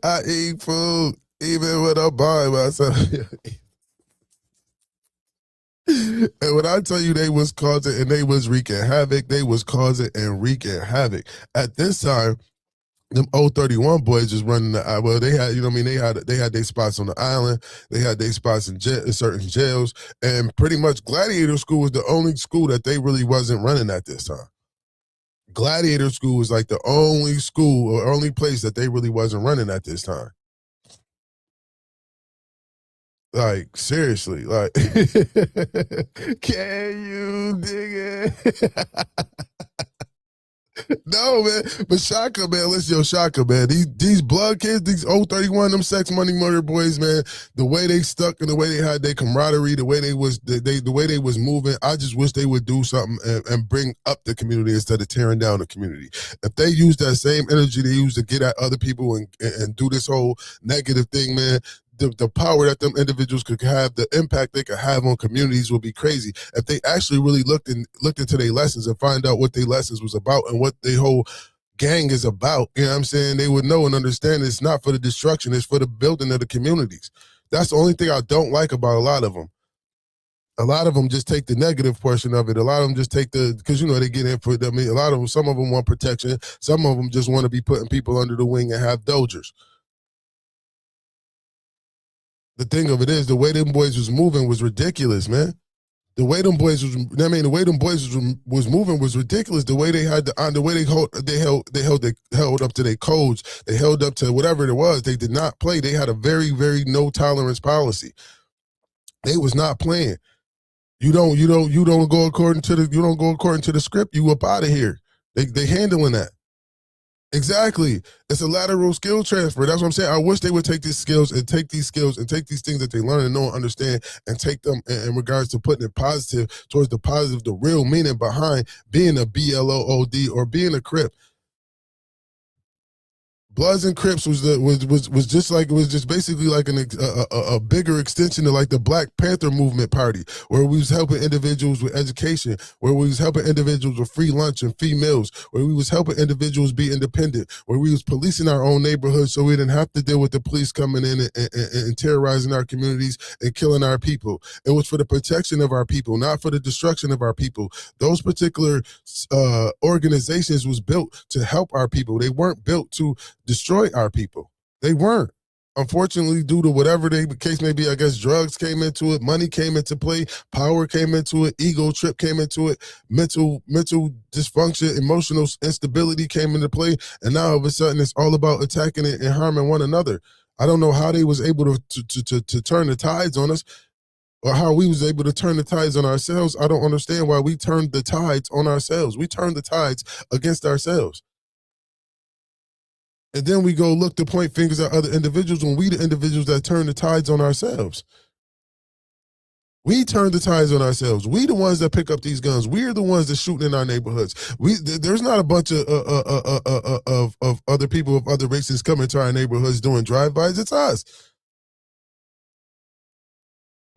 I eat food even when I'm by myself. And when I tell you they was causing and they was wreaking havoc, they was causing and wreaking havoc. At this time, them old 31 boys just running the, well, they had, you know what I mean, they had their spots on the island, they had their spots in certain jails, and pretty much Gladiator School was the only school that they really wasn't running at this time. Gladiator School was like the only school or only place that they really wasn't running at this time. Like, seriously, like, can you dig it? No, man. But Shaka, man, listen, Shaka, man. These blood kids, these old 31, them sex money murder boys, man, the way they stuck and the way they had their camaraderie, the way they was the way they was moving, I just wish they would do something and bring up the community instead of tearing down the community. If they use that same energy they use to get at other people and do this whole negative thing, man, the power that them individuals could have, the impact they could have on communities would be crazy. If they actually really looked into their lessons and find out what their lessons was about and what their whole gang is about, you know what I'm saying, they would know and understand it's not for the destruction, it's for the building of the communities. That's the only thing I don't like about a lot of them. A lot of them just take the negative portion of it. A lot of them just take because, you know, they get in for, I mean, a lot of them, some of them want protection. Some of them just want to be putting people under the wing and have dojers. The thing of it is, the way them boys was moving was ridiculous, man. The way them boys was, I mean, the way them boys was moving was ridiculous. The way they had the way they held up to their codes. They held up to whatever it was. They did not play. They had a very, very no tolerance policy. They was not playing. You don't go according to the script. You up out of here. They handling that. Exactly. It's a lateral skill transfer. That's what I'm saying. I wish they would take these skills and take these things that they learn and know and understand and take them in regards to putting it positive towards the positive, the real meaning behind being a BLOOD or being a Crip. Bloods and Crips was just basically like a bigger extension of like the Black Panther movement party, where we was helping individuals with education, where we was helping individuals with free lunch and free meals, where we was helping individuals be independent, where we was policing our own neighborhoods so we didn't have to deal with the police coming in and terrorizing our communities and killing our people. It was for the protection of our people, not for the destruction of our people. Those particular organizations was built to help our people. They weren't built to destroy our people. They weren't. Unfortunately, due to whatever the case may be, I guess drugs came into it, money came into play, power came into it, ego trip came into it, mental dysfunction, emotional instability came into play, and now all of a sudden it's all about attacking it and harming one another. I don't know how they was able to turn the tides on us, or how we was able to turn the tides on ourselves. I don't understand why we turned the tides on ourselves. We turned the tides against ourselves. And then we go look to point fingers at other individuals when we the individuals that turn the tides on ourselves. We turn the tides on ourselves. We the ones that pick up these guns. We're the ones that shooting in our neighborhoods. There's not a bunch of other people of other races coming to our neighborhoods doing drive-bys. It's us.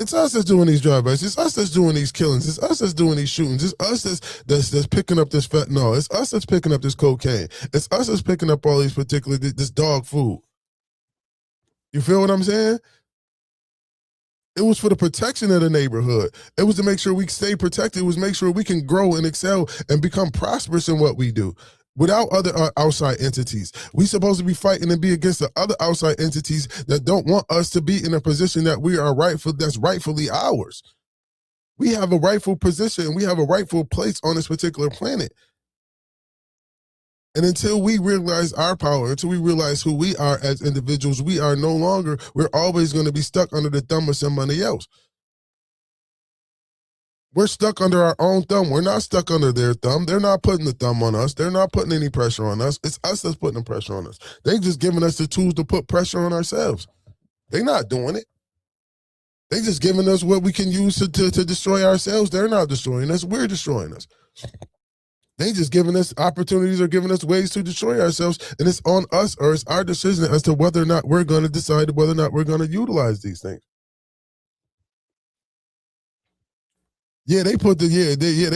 It's us that's doing these drive-bys. It's us that's doing these killings. It's us that's doing these shootings. It's us that's picking up this fentanyl. It's us that's picking up this cocaine. It's us that's picking up all these this dog food. You feel what I'm saying? It was for the protection of the neighborhood. It was to make sure we stay protected. It was to make sure we can grow and excel and become prosperous in what we do without other outside entities. We supposed to be fighting and be against the other outside entities that don't want us to be in a position that we are that's rightfully ours. We have a rightful position. We have a rightful place on this particular planet. And until we realize our power, until we realize who we are as individuals, we're always going to be stuck under the thumb of somebody else. We're stuck under our own thumb. We're not stuck under their thumb. They're not putting the thumb on us. They're not putting any pressure on us. It's us that's putting the pressure on us. They just giving us the tools to put pressure on ourselves. They're not doing it. They just giving us what we can use to destroy ourselves. They're not destroying us. We're destroying us. They just giving us opportunities or giving us ways to destroy ourselves, and it's on us, or it's our decision as to whether or not we're going to decide whether or not we're going to utilize these things. Yeah, they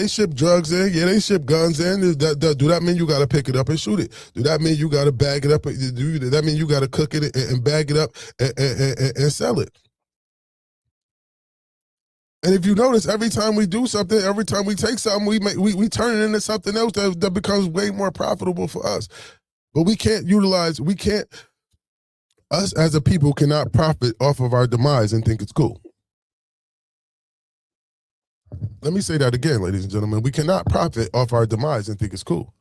ship drugs in. Yeah, they ship guns in. Do that mean you got to pick it up and shoot it? Do that mean you got to bag it up? Do that mean you got to cook it and bag it up and sell it? And if you notice, every time we do something, every time we take something, we turn it into something else that becomes way more profitable for us. But us as a people cannot profit off of our demise and think it's cool. Let me say that again, ladies and gentlemen. We cannot profit off our demise and think it's cool.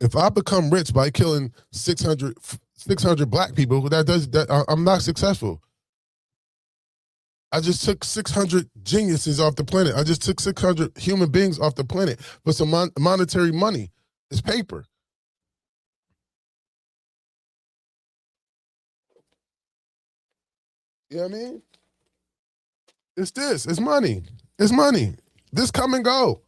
If I become rich by killing 600 black people, I'm not successful. I just took 600 geniuses off the planet. I just took 600 human beings off the planet for some monetary money. It's paper. You know what I mean? It's this. It's money. It's money. This come and go.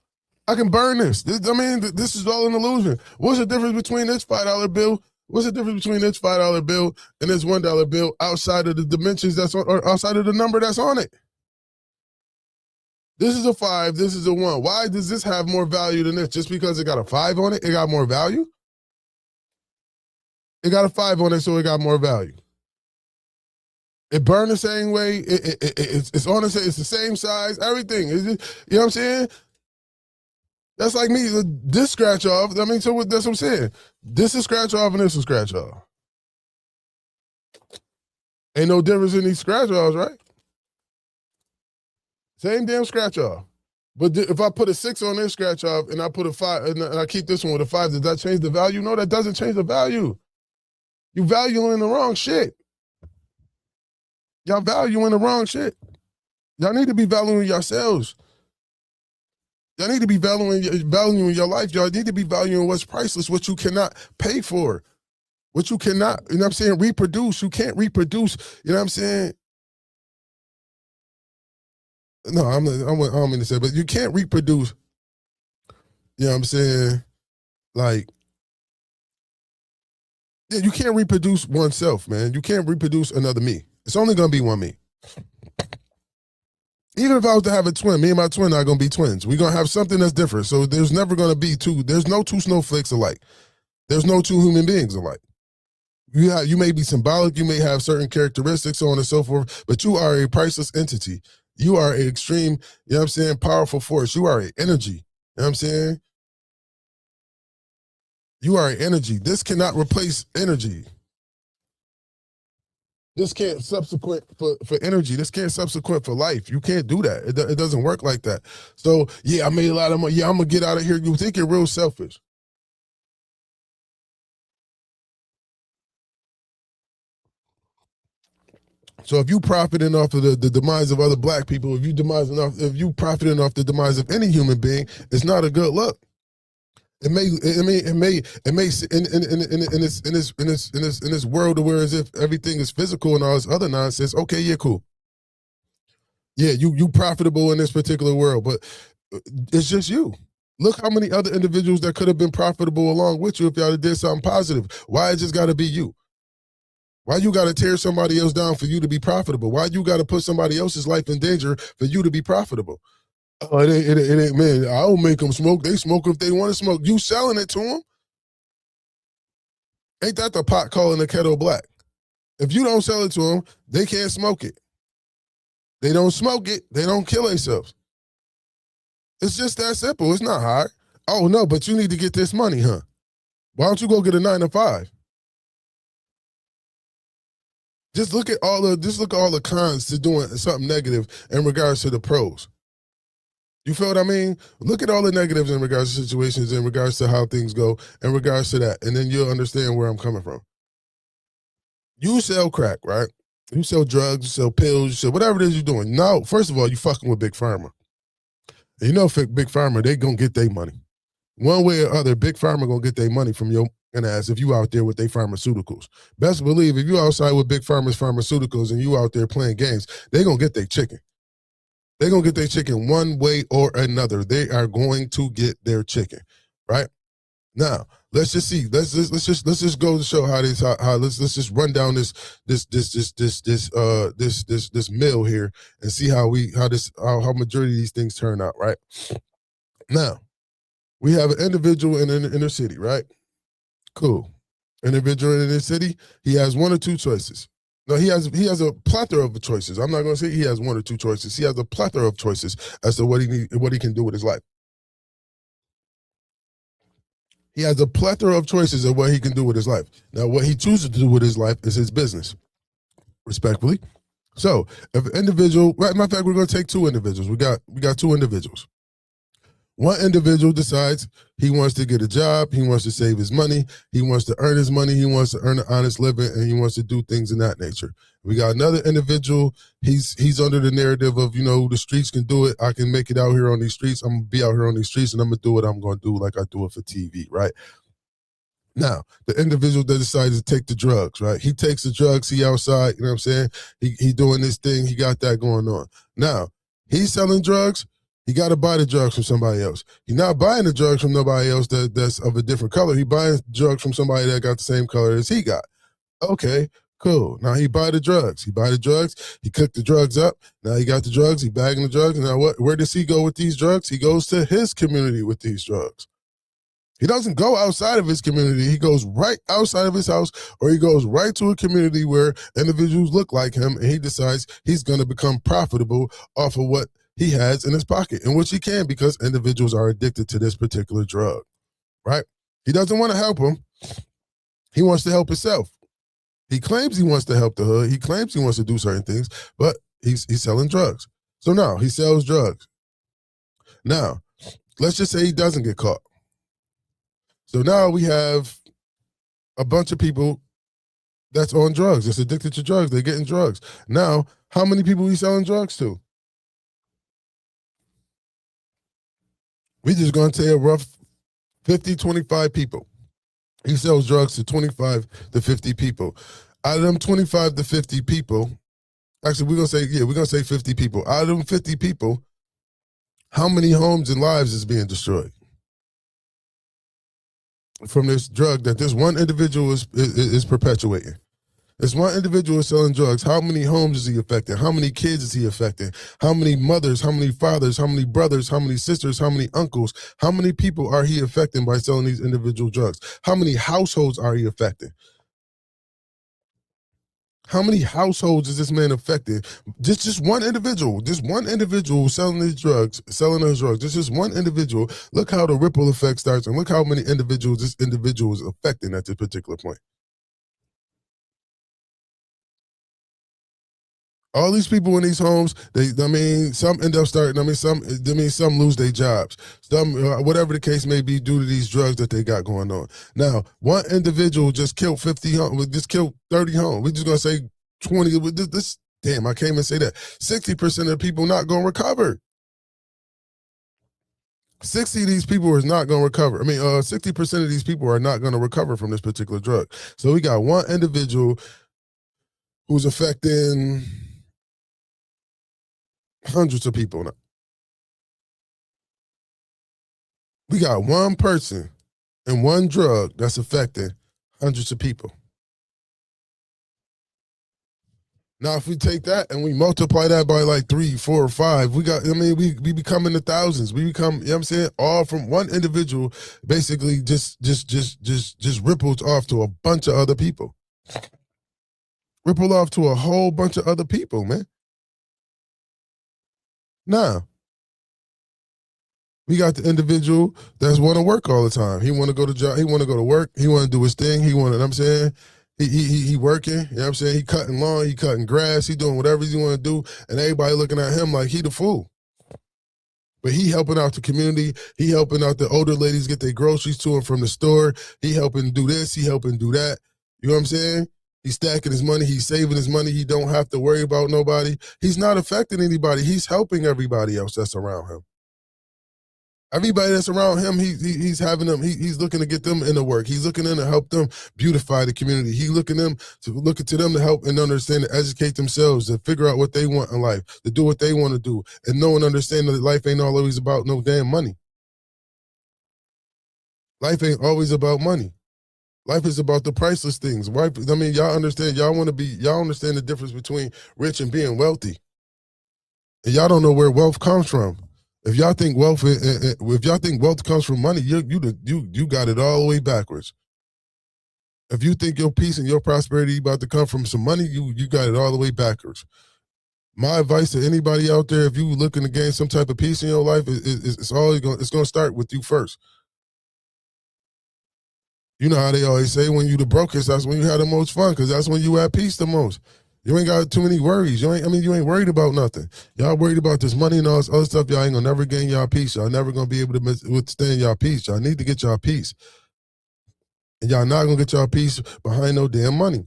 I can burn this. This is all an illusion. What's the difference between this $5 bill? What's the difference between this $5 bill and this $1 bill outside of the dimensions that's on, or outside of the number that's on it? This is a 5, this is a 1. Why does this have more value than this? Just because it got a 5 on it, it got more value? It got a 5 on it, so it got more value. It burned the same way. It's on it's the same size. Everything. You know what I'm saying? That's like me. This scratch off. So that's what I'm saying. This is scratch off and this is scratch off. Ain't no difference in these scratch offs, right? Same damn scratch off. But if I put a 6 on this scratch off and I put a 5 and I keep this one with a 5, does that change the value? No, that doesn't change the value. You valuing the wrong shit. Y'all valuing the wrong shit. Y'all need to be valuing yourselves. Y'all need to be valuing your life. Y'all need to be valuing what's priceless, what you cannot pay for, what you cannot, you know what I'm saying, reproduce. You can't reproduce, you know what I'm saying? No, I don't mean to say, but you can't reproduce, you know what I'm saying? Like, yeah, you can't reproduce oneself, man. You can't reproduce another me. It's only going to be one me. Even if I was to have a twin, me and my twin are going to be twins. We're going to have something that's different. So there's never going to be there's no two snowflakes alike. There's no two human beings alike. You may be symbolic, you may have certain characteristics, so on and so forth, but you are a priceless entity. You are an extreme, you know what I'm saying, powerful force. You are an energy. You know what I'm saying? You are an energy. This cannot replace energy. This can't subsequent for energy. This can't subsequent for life. You can't do that. It doesn't work like that. So, yeah, I made a lot of money. Yeah, I'm going to get out of here. You think you're real selfish. So if you profiting off of the demise of other black people, if you profiting off the demise of any human being, it's not a good look. It may in this world where as if everything is physical and all this other nonsense. Okay, yeah, cool. Yeah, you profitable in this particular world, but it's just you. Look how many other individuals that could have been profitable along with you if y'all did something positive. Why it just got to be you? Why you got to tear somebody else down for you to be profitable? Why you got to put somebody else's life in danger for you to be profitable? Oh, it ain't, man, I don't make them smoke. They smoke if they want to smoke. You selling it to them? Ain't that the pot calling the kettle black? If you don't sell it to them, they can't smoke it. They don't smoke it, they don't kill themselves. It's just that simple. It's not hard. Oh, no, but you need to get this money, huh? Why don't you go get a 9 to 5? Just look at all the cons to doing something negative in regards to the pros. You feel what I mean? Look at all the negatives in regards to situations, in regards to how things go, in regards to that, and then you'll understand where I'm coming from. You sell crack, right? You sell drugs, you sell pills, you sell whatever it is you're doing. No, first of all, you fucking with Big Pharma. And you know, Big Pharma, they gonna get their money. One way or other, Big Pharma gonna get their money from your ass if you out there with their pharmaceuticals. Best believe if you outside with Big Pharma's pharmaceuticals and you out there playing games, they gonna get their chicken. They're gonna get their chicken one way or another. They are going to get their chicken, right? Now, let's just see. Let's just go to show how let's just run down this mill here and see how majority of these things turn out, right? Now, we have an individual in an inner city, right? Cool. Individual in the inner city, he has one or two choices. No, he has a plethora of choices. I'm not going to say he has one or two choices. He has a plethora of choices as to what he can do with his life. He has a plethora of choices of what he can do with his life. Now, what he chooses to do with his life is his business, respectfully. So, if an individual, right, matter of fact, we're going to take two individuals. We got two individuals. One individual decides he wants to get a job, he wants to save his money, he wants to earn his money, he wants to earn an honest living, and he wants to do things in that nature. We got another individual, he's under the narrative of, the streets can do it, I can make it out here on these streets, I'm going to be out here on these streets, and I'm going to do what I'm going to do like I do it for TV, right? Now, the individual that decides to take the drugs, right? He takes the drugs, he outside, you know what I'm saying? He doing this thing, he got that going on. Now, he's selling drugs, he got to buy the drugs from somebody else. He's not buying the drugs from nobody else that's of a different color. He buying drugs from somebody that got the same color as he got. Okay, cool. Now he buy the drugs. He cooked the drugs up. Now he got the drugs. He bagging the drugs. Now where does he go with these drugs? He goes to his community with these drugs. He doesn't go outside of his community. He goes right outside of his house, or he goes right to a community where individuals look like him, and he decides he's going to become profitable off of what he has in his pocket, in which he can, because individuals are addicted to this particular drug, right? He doesn't want to help him. He wants to help himself. He claims he wants to help the hood. He claims he wants to do certain things, but he's selling drugs. So now he sells drugs. Now, let's just say he doesn't get caught. So now we have a bunch of people that's on drugs, that's addicted to drugs. They're getting drugs. Now, how many people he selling drugs to? We just going to say a rough 50, 25 people. He sells drugs to 25 to 50 people. Out of them 25 to 50 people, actually we're going to say 50 people. Out of them 50 people, how many homes and lives is being destroyed from this drug that this one individual is perpetuating? This one individual is selling drugs. How many homes is he affecting? How many kids is he affecting? How many mothers, how many fathers, how many brothers, how many sisters, how many uncles? How many people are he affecting by selling these individual drugs? How many households are he affecting? How many households is this man affecting? Just one individual selling these drugs, selling those drugs. This is one individual. Look how the ripple effect starts, and look how many individuals this individual is affecting at this particular point. All these people in these homes, some end up starting. Some lose their jobs. Some, whatever the case may be, due to these drugs that they got going on. Now, one individual just killed 50 homes, just killed 30 homes. We're just gonna say 20. Damn, I can't even say that. 60% of the people not gonna recover. 60 of these people is not gonna recover. 60% of these people are not gonna recover from this particular drug. So we got one individual who's affecting hundreds of people now. We got one person and one drug that's affecting hundreds of people. Now, if we take that and we multiply that by like 3, 4, or 5, we become in the thousands. We become, you know what I'm saying, all from one individual, basically just ripples off to a bunch of other people. ripple off to a whole bunch of other people, man. Now, we got the individual that's want to work all the time. He want to go to job. He want to go to work. He want to do his thing. He want to, I'm saying, he working. You know what I'm saying? He cutting lawn. He cutting grass. He doing whatever he want to do. And everybody looking at him like he the fool. But he helping out the community. He helping out the older ladies get their groceries to him from the store. He helping do this. He helping do that. You know what I'm saying? He's stacking his money. He's saving his money. He don't have to worry about nobody. He's not affecting anybody. He's helping everybody else that's around him. Everybody that's around him, he's having them. He's looking to get them into work. He's looking in to help them beautify the community. He's looking to them to help and understand, to educate themselves, to figure out what they want in life, to do what they want to do, and know and understand that life ain't always about no damn money. Life ain't always about money. Life is about the priceless things. Right? I mean, y'all understand. Y'all understand the difference between rich and being wealthy, and y'all don't know where wealth comes from. If y'all think wealth comes from money, you got it all the way backwards. If you think your peace and your prosperity about to come from some money, you got it all the way backwards. My advice to anybody out there, if you looking to gain some type of peace in your life, it's going to start with you first. You know how they always say, when you the brokest, that's when you have the most fun, because that's when you at peace the most. You ain't got too many worries. You ain't worried about nothing. Y'all worried about this money and all this other stuff. Y'all ain't gonna never gain y'all peace. Y'all never gonna be able to withstand y'all peace. Y'all need to get y'all peace. And y'all not gonna get y'all peace behind no damn money.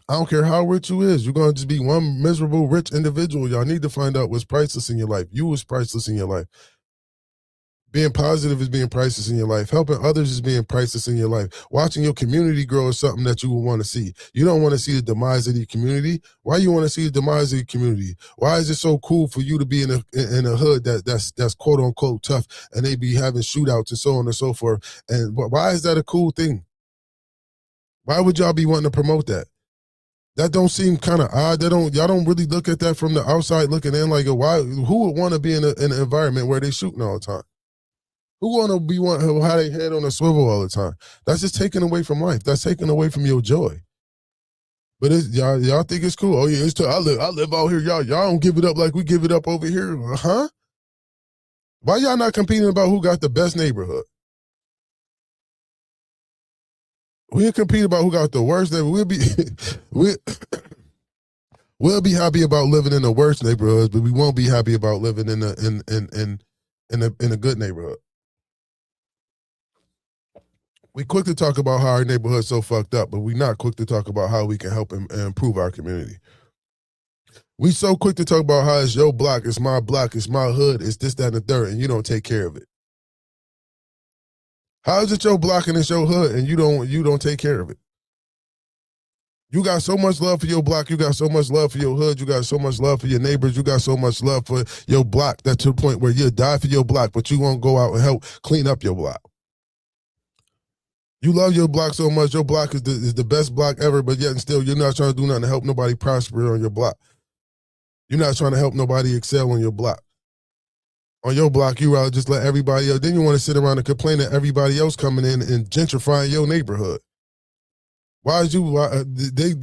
I don't care how rich you is. You're gonna just be one miserable rich individual. Y'all need to find out what's priceless in your life. You was priceless in your life. Being positive is being priceless in your life. Helping others is being priceless in your life. Watching your community grow is something that you will want to see. You don't want to see the demise of the community. Why you want to see the demise of the community? Why is it so cool for you to be in a hood that's quote unquote tough, and they be having shootouts and so on and so forth? And why is that a cool thing? Why would y'all be wanting to promote that? That don't seem kind of odd. Y'all don't really look at that from the outside looking in. Like, who would want to be in an environment where they shooting all the time? Who want to have their head on a swivel all the time? That's just taken away from life. That's taken away from your joy. But y'all think it's cool. Oh yeah, I live out here. Y'all don't give it up like we give it up over here, huh? Why y'all not competing about who got the best neighborhood? We'll compete about who got the worst neighborhood. We'll be happy about living in the worst neighborhoods, but we won't be happy about living in a good neighborhood. We quick to talk about how our neighborhood's so fucked up, but we not quick to talk about how we can help and improve our community. We so quick to talk about how it's your block, it's my hood, it's this, that, and the third, and you don't take care of it. How is it your block and it's your hood and you don't take care of it? You got so much love for your block, you got so much love for your hood, you got so much love for your neighbors, you got so much love for your block that to the point where you'll die for your block, but you won't go out and help clean up your block. You love your block so much. Your block is the best block ever, but yet and still, you're not trying to do nothing to help nobody prosper on your block. You're not trying to help nobody excel on your block. On your block, you rather just let everybody else. Then you want to sit around and complain that everybody else coming in and gentrifying your neighborhood. They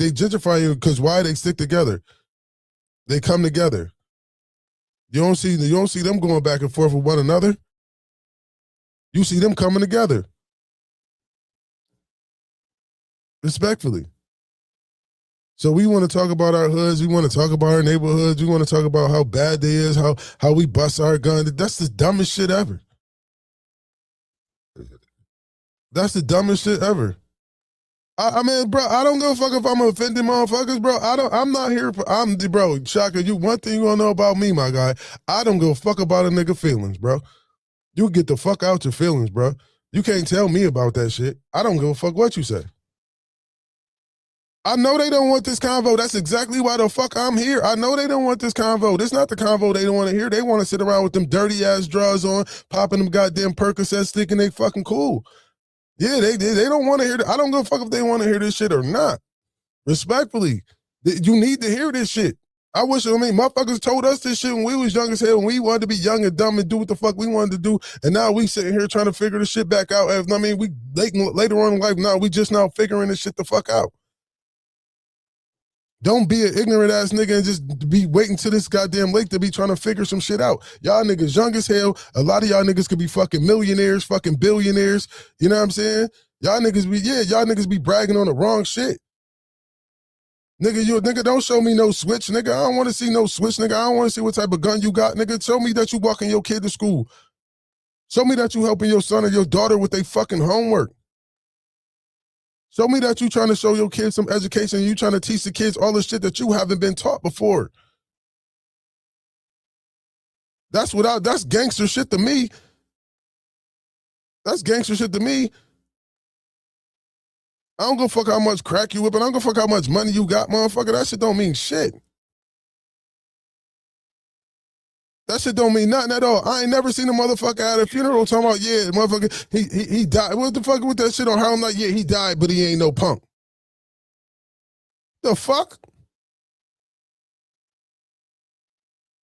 gentrify you because why they stick together? They come together. You don't see them going back and forth with one another. You see them coming together. Respectfully. So we want to talk about our hoods. We want to talk about our neighborhoods. We want to talk about how bad they is, how we bust our gun. That's the dumbest shit ever. That's the dumbest shit ever. I mean, bro, I don't give a fuck if I'm offending motherfuckers, bro. I'm not here for, bro, Shaka, one thing you want to know about me, my guy, I don't give a fuck about a nigga feelings, bro. You get the fuck out your feelings, bro. You can't tell me about that shit. I don't give a fuck what you say. I know they don't want this convo. That's exactly why the fuck I'm here. I know they don't want this convo. This not the convo they don't want to hear. They want to sit around with them dirty ass drawers on, popping them goddamn Percocets, thinking they fucking cool. Yeah, they don't want to hear. I don't give a fuck if they want to hear this shit or not. Respectfully, you need to hear this shit. Motherfuckers told us this shit when we was young as hell, when we wanted to be young and dumb and do what the fuck we wanted to do, and now we sitting here trying to figure this shit back out. We later on in life, now we just now figuring this shit the fuck out. Don't be an ignorant ass nigga and just be waiting till this goddamn late to be trying to figure some shit out. Y'all niggas young as hell. A lot of y'all niggas could be fucking millionaires, fucking billionaires. You know what I'm saying? Y'all niggas be bragging on the wrong shit. Nigga, don't show me no switch, nigga. I don't want to see no switch, nigga. I don't want to see what type of gun you got, nigga. Show me that you walking your kid to school. Show me that you helping your son or your daughter with their fucking homework. Show me that you trying to show your kids some education. You trying to teach the kids all the shit that you haven't been taught before. That's gangster shit to me. That's gangster shit to me. I don't give a fuck how much crack you whipping. I don't give a fuck how much money you got, motherfucker. That shit don't mean shit. That shit don't mean nothing at all. I ain't never seen a motherfucker at a funeral talking about, yeah, motherfucker, he died. What the fuck with that shit on how I'm like, yeah, he died, but he ain't no punk. The fuck?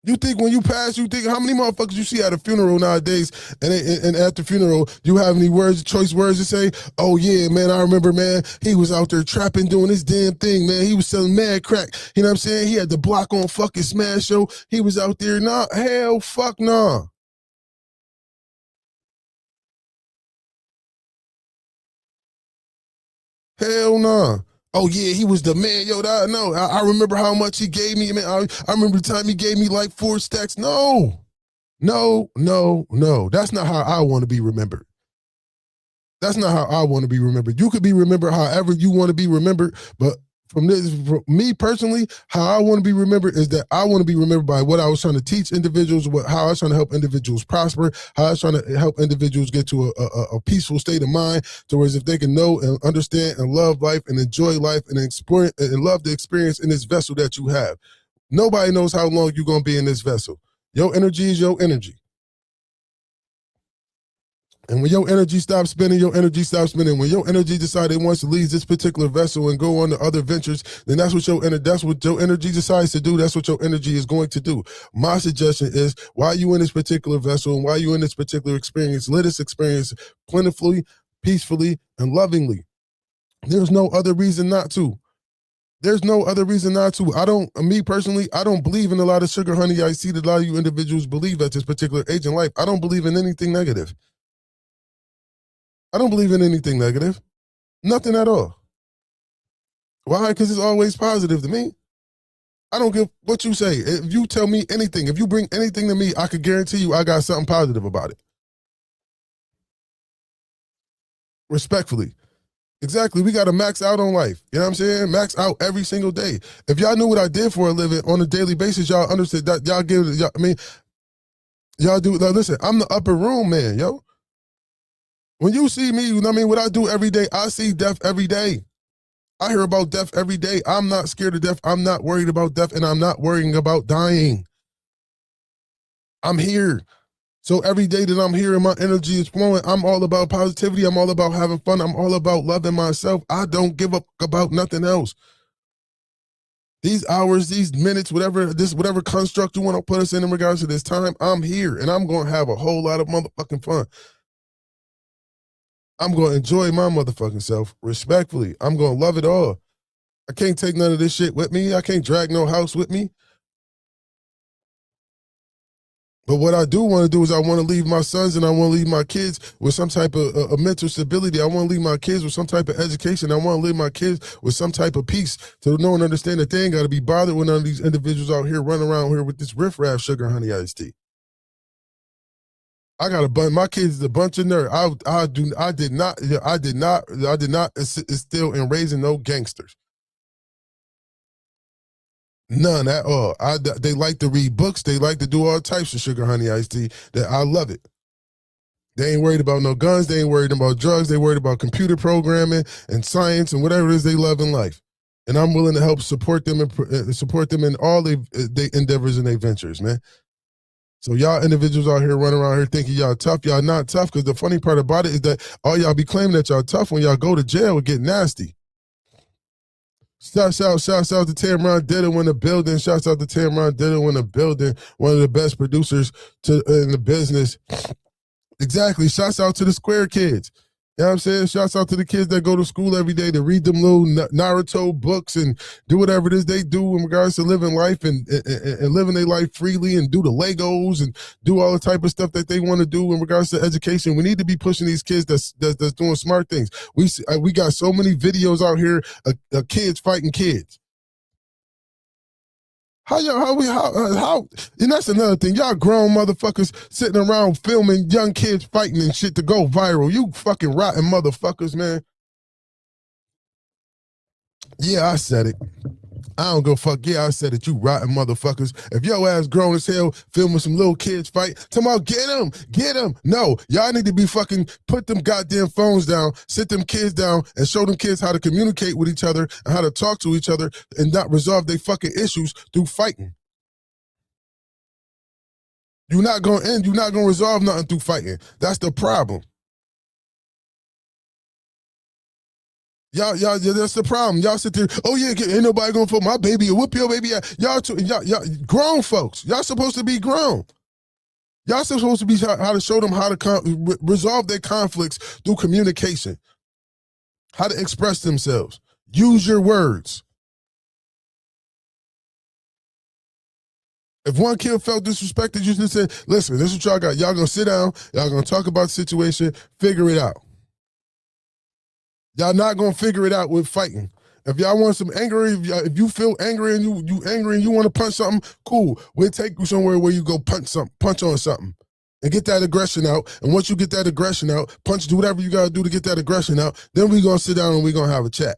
You think when you pass, you think how many motherfuckers you see at a funeral nowadays, and at the funeral, you have any choice words to say? Oh yeah, man, I remember, man, he was out there trapping, doing his damn thing, man. He was selling mad crack. You know what I'm saying? He had the block on fucking Smash Show. He was out there. Nah, hell, fuck nah. Hell nah. Oh yeah, he was the man. Yo, no, I remember how much he gave me. Man, I remember the time he gave me like 4 stacks. No. That's not how I want to be remembered. That's not how I want to be remembered. You could be remembered however you want to be remembered, but from me personally, how I want to be remembered is that I want to be remembered by what I was trying to teach individuals, how I was trying to help individuals prosper, how I was trying to help individuals get to a peaceful state of mind, to where if they can know and understand and love life and enjoy life and explore and love the experience in this vessel that you have. Nobody knows how long you're going to be in this vessel. Your energy is your energy. And when your energy stops spinning, your energy stops spinning. When your energy decides it wants to leave this particular vessel and go on to other ventures, then that's what your energy decides to do. That's what your energy is going to do. My suggestion is, while you in this particular vessel and while you in this particular experience, let us experience plentifully, peacefully, and lovingly. There's no other reason not to. There's no other reason not to. Me personally, I don't believe in a lot of sugar honey I see that a lot of you individuals believe at this particular age in life. I don't believe in anything negative. I don't believe in anything negative. Nothing at all. Why? Because it's always positive to me. I don't give what you say. If you tell me anything, if you bring anything to me, I could guarantee you I got something positive about it. Respectfully. Exactly. We got to max out on life. You know what I'm saying? Max out every single day. If y'all knew what I did for a living on a daily basis, y'all understood that. Y'all give it. Y'all do. Listen, I'm the upper room man, yo. When you see me, you know what I mean? What I do every day, I see death every day. I hear about death every day. I'm not scared of death. I'm not worried about death, and I'm not worrying about dying. I'm here. So every day that I'm here and my energy is flowing, I'm all about positivity. I'm all about having fun. I'm all about loving myself. I don't give a fuck about nothing else. These hours, these minutes, whatever construct you want to put us in regards to this time, I'm here, and I'm going to have a whole lot of motherfucking fun. I'm going to enjoy my motherfucking self respectfully. I'm going to love it all. I can't take none of this shit with me. I can't drag no house with me. But what I do want to do is I want to leave my sons and I want to leave my kids with some type of a mental stability. I want to leave my kids with some type of education. I want to leave my kids with some type of peace to know and understand that they ain't got to be bothered with none of these individuals out here running around here with this riffraff sugar honey iced tea. I got a bunch. My kids is a bunch of nerds. I did not instill in raising no gangsters. None at all. They like to read books. They like to do all types of sugar honey iced tea. That I love it. They ain't worried about no guns. They ain't worried about drugs. They worried about computer programming and science and whatever it is they love in life. And I'm willing to help support them and support them in all their endeavors and their ventures, man. So y'all individuals out here running around here thinking y'all tough, y'all not tough, because the funny part about it is that all y'all be claiming that y'all tough when y'all go to jail and get nasty. Shouts out to Tamron Ditto in the building. Shouts out to Tamron Ditto in the building. One of the best producers in the business. Exactly. Shouts out to the Square Kids. You know what I'm saying? Shouts out to the kids that go to school every day to read them little Naruto books and do whatever it is they do in regards to living life and living their life freely and do the Legos and do all the type of stuff that they want to do in regards to education. We need to be pushing these kids that's doing smart things. We got so many videos out here of kids fighting kids. How, and that's another thing. Y'all grown motherfuckers sitting around filming young kids fighting and shit to go viral. You fucking rotten motherfuckers, man. Yeah, I said it. I don't go fuck. Yeah, I said it. You rotten motherfuckers. If your ass grown as hell filming some little kids fight, tomorrow get them. No, y'all need to be fucking put them goddamn phones down, sit them kids down, and show them kids how to communicate with each other and how to talk to each other and not resolve their fucking issues through fighting. You're not gonna resolve nothing through fighting. That's the problem. Y'all, that's the problem. Y'all sit there, oh yeah, ain't nobody gonna fuck my baby or whoop your baby. Y'all grown folks. Y'all supposed to be grown. Y'all supposed to be how to show them how to resolve their conflicts through communication. How to express themselves. Use your words. If one kid felt disrespected, you just said, listen, this is what y'all got. Y'all gonna sit down, y'all gonna talk about the situation, figure it out. Y'all not gonna figure it out with fighting. If y'all want some anger, if you feel angry and you angry and you want to punch something, cool. We'll take you somewhere where you go punch on something, and get that aggression out. And once you get that aggression out, do whatever you gotta do to get that aggression out. Then we gonna sit down and we gonna have a chat.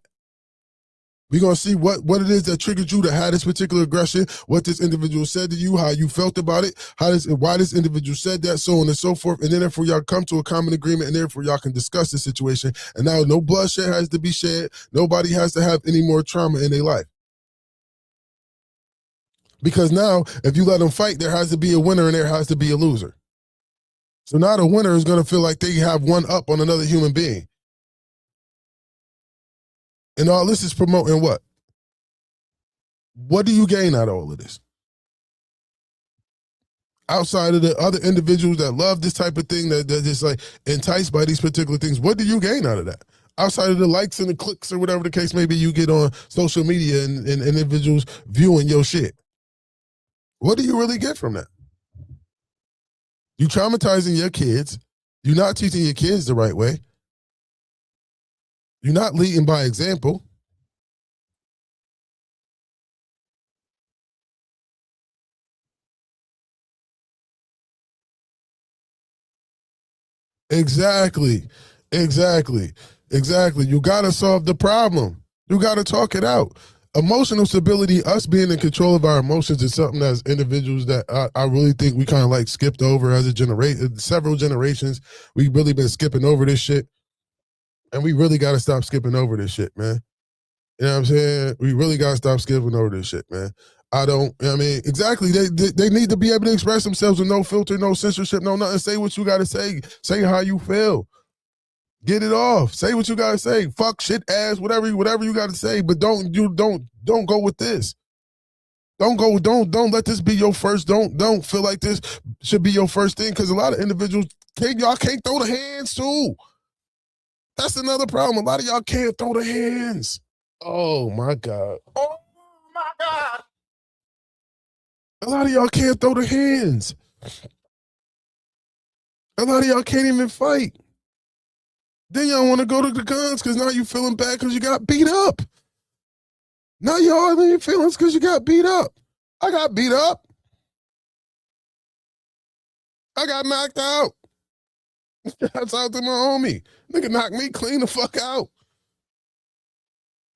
We're going to see what it is that triggered you to have this particular aggression, what this individual said to you, how you felt about it, why this individual said that, so on and so forth. And then therefore y'all come to a common agreement and therefore y'all can discuss the situation. And now no bloodshed has to be shed. Nobody has to have any more trauma in their life. Because now, if you let them fight, there has to be a winner and there has to be a loser. So now the winner is going to feel like they have one up on another human being. And all this is promoting what? What do you gain out of all of this? Outside of the other individuals that love this type of thing, that just like enticed by these particular things, what do you gain out of that? Outside of the likes and the clicks or whatever the case may be you get on social media and individuals viewing your shit. What do you really get from that? You traumatizing your kids. You're not teaching your kids the right way. You're not leading by example. Exactly. You got to solve the problem. You got to talk it out. Emotional stability, us being in control of our emotions, is something as individuals that I really think we kind of like skipped over as a generation. Several generations, we've really been skipping over this shit. And we really got to stop skipping over this shit, man. You know what I'm saying? We really got to stop skipping over this shit, man. Exactly. They need to be able to express themselves with no filter, no censorship, no nothing. Say what you got to say. Say how you feel. Get it off. Say what you got to say. Fuck, shit, ass, whatever you got to say. But don't go with this. Don't let this be your first. Don't feel like this should be your first thing, because a lot of individuals y'all can't throw the hands too. That's another problem. A lot of y'all can't throw the hands. Oh my God. Oh my God. A lot of y'all can't throw the hands. A lot of y'all can't even fight. Then y'all want to go to the guns because now you feeling bad because you got beat up. Now y'all in your feelings because you got beat up. I got beat up. I got knocked out. That's out to my homie. Nigga knocked me clean the fuck out.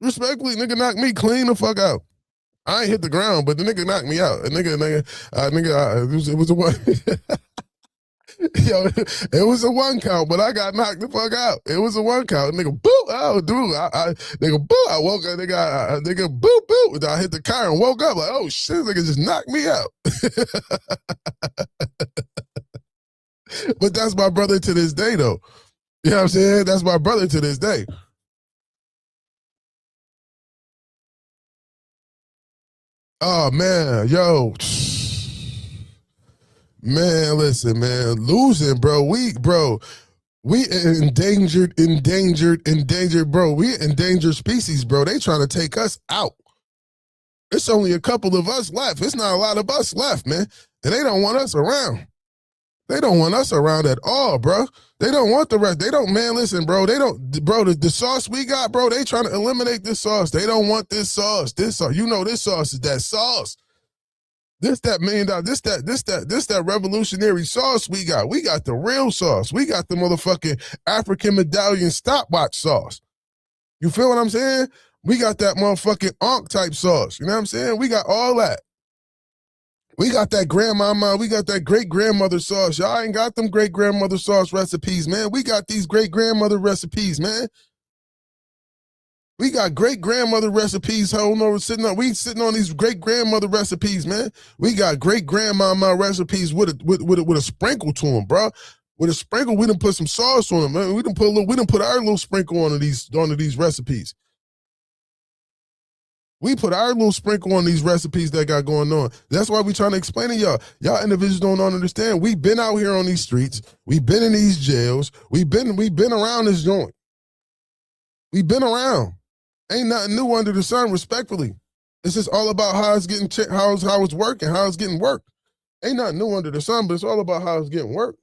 Respectfully, nigga knocked me clean the fuck out. I ain't hit the ground, but the nigga knocked me out. It was a one. Yo, it was a one count, but I got knocked the fuck out. It was a one count. Nigga, boo! Oh, dude, nigga, boo! I woke up. Nigga, boo, boo! I hit the car and woke up like, oh shit! Nigga just knocked me out. But that's my brother to this day, though. You know what I'm saying? That's my brother to this day. Oh man, yo. Man, listen, man. Losing, bro. We endangered, bro. We endangered species, bro. They trying to take us out. It's only a couple of us left. It's not a lot of us left, man. And they don't want us around. They don't want us around at all, bro. They don't want the rest. They don't, man, listen, bro. They don't, bro, the sauce we got, bro, they trying to eliminate this sauce. They don't want this sauce. This sauce, you know, this sauce is that sauce. This that $1 million, this that revolutionary sauce we got. We got the real sauce. We got the motherfucking African medallion stopwatch sauce. You feel what I'm saying? We got that motherfucking Ankh type sauce. You know what I'm saying? We got all that. We got that grandmama, we got that great-grandmother sauce. Y'all ain't got them great-grandmother sauce recipes, man. We got these great-grandmother recipes, man. We got great-grandmother recipes sitting on these great-grandmother recipes, man. We got great-grandmama recipes with a sprinkle to them, bro. With a sprinkle, we done put some sauce on them, man. We done put our little sprinkle onto these recipes. We put our little sprinkle on these recipes that got going on. That's why we trying to explain to y'all. Y'all individuals don't understand. We've been out here on these streets. We've been in these jails. We've been around this joint. We've been around. Ain't nothing new under the sun, respectfully. It's just all about how it's getting how it's working, how it's getting worked. Ain't nothing new under the sun, but it's all about how it's getting worked.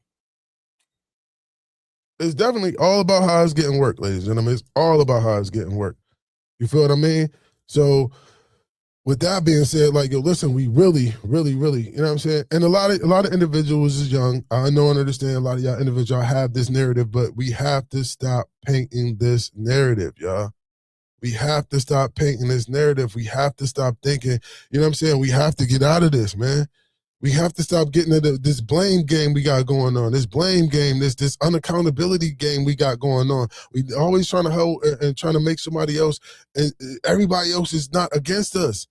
It's definitely all about how it's getting worked, ladies and gentlemen. It's all about how it's getting worked. You feel what I mean? So with that being said, like, yo, listen, we really, really, really, you know what I'm saying? And a lot of individuals is young. I know and understand a lot of y'all individuals have this narrative, but we have to stop painting this narrative, y'all. We have to stop painting this narrative. We have to stop thinking, you know what I'm saying? We have to get out of this, man. We have to stop getting into this blame game we got going on. This blame game, this unaccountability game we got going on. We always trying to hold and trying to make somebody else, and everybody else is not against us.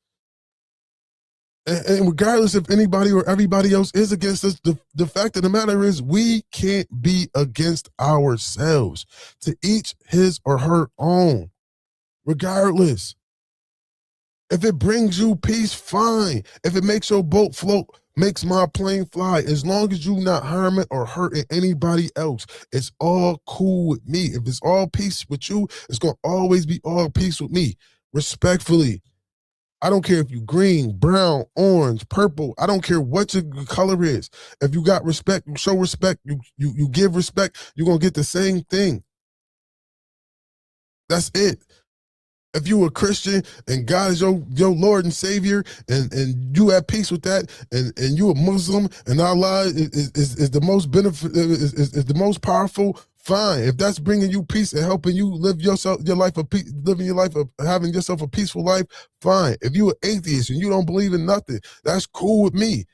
And regardless if anybody or everybody else is against us, the fact of the matter is we can't be against ourselves. To each his or her own, regardless. If it brings you peace, fine. If it makes your boat float, makes my plane fly. As long as you not harming or hurting anybody else, it's all cool with me. If it's all peace with you, it's going to always be all peace with me. Respectfully. I don't care if you green, brown, orange, purple. I don't care what your color is. If you got respect, you show respect, you give respect, you're going to get the same thing. That's it. If you a Christian and God is your Lord and Savior, and you have peace with that, and you a Muslim and Allah is the most benefit is the most powerful, fine. If that's bringing you peace and helping you live your life of peace, living your life of having yourself a peaceful life, fine. If you an atheist and you don't believe in nothing, that's cool with me.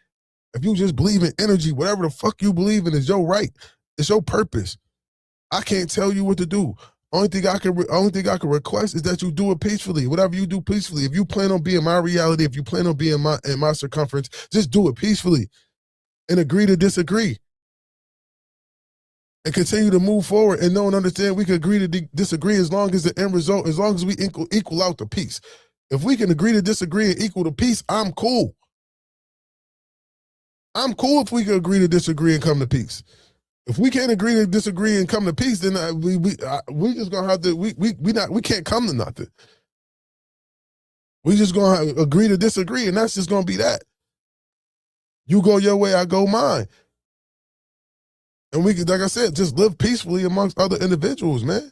If you just believe in energy, whatever the fuck you believe in is your right. It's your purpose. I can't tell you what to do. Only thing I can request is that you do it peacefully. Whatever you do peacefully. If you plan on being my reality, if you plan on being in my circumference, just do it peacefully and agree to disagree. And continue to move forward and know and understand we can agree to disagree as long as the end result, as long as we equal out the peace. If we can agree to disagree and equal the peace, I'm cool. I'm cool if we can agree to disagree and come to peace. If we can't agree to disagree and come to peace, then we just gonna have to we can't come to nothing. We just gonna agree to disagree, and that's just gonna be that. You go your way, I go mine, and we can, like I said, just live peacefully amongst other individuals, man.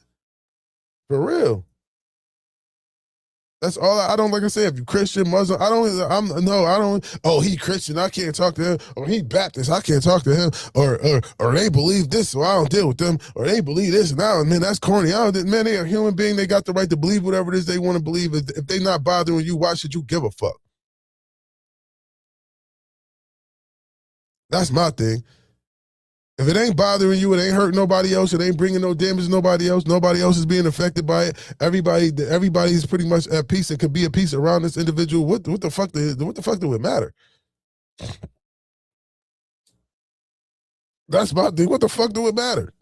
For real. That's all. I don't, like I said, if you Christian, Muslim, I don't. Oh, he Christian, I can't talk to him. Or he Baptist, I can't talk to him. Or they believe this, so I don't deal with them. Or they believe this, and man, that's corny. Man, they are a human being. They got the right to believe whatever it is they want to believe. If they not bothering you, why should you give a fuck? That's my thing. If it ain't bothering you, it ain't hurting nobody else, it ain't bringing no damage to nobody else is being affected by it, everybody's pretty much at peace and could be at peace around this individual, what the fuck do it matter? That's my thing. What the fuck do it matter?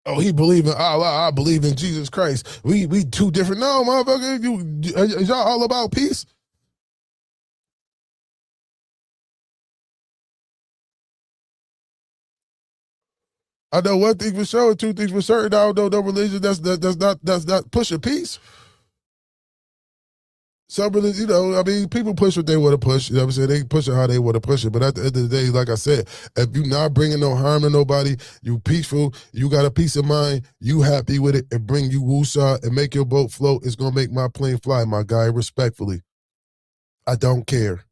Oh, he believe in Allah, I believe in Jesus Christ. We two different. No, motherfucker, is y'all all about peace? I know one thing for sure, two things for certain. I don't know no religion that's not pushing peace. Some religion, you know, I mean, people push what they want to push. You know what I'm saying? They push it how they want to push it. But at the end of the day, like I said, if you're not bringing no harm to nobody, you peaceful, you got a peace of mind, you happy with it, and bring you woosah and make your boat float, it's going to make my plane fly, my guy, respectfully. I don't care.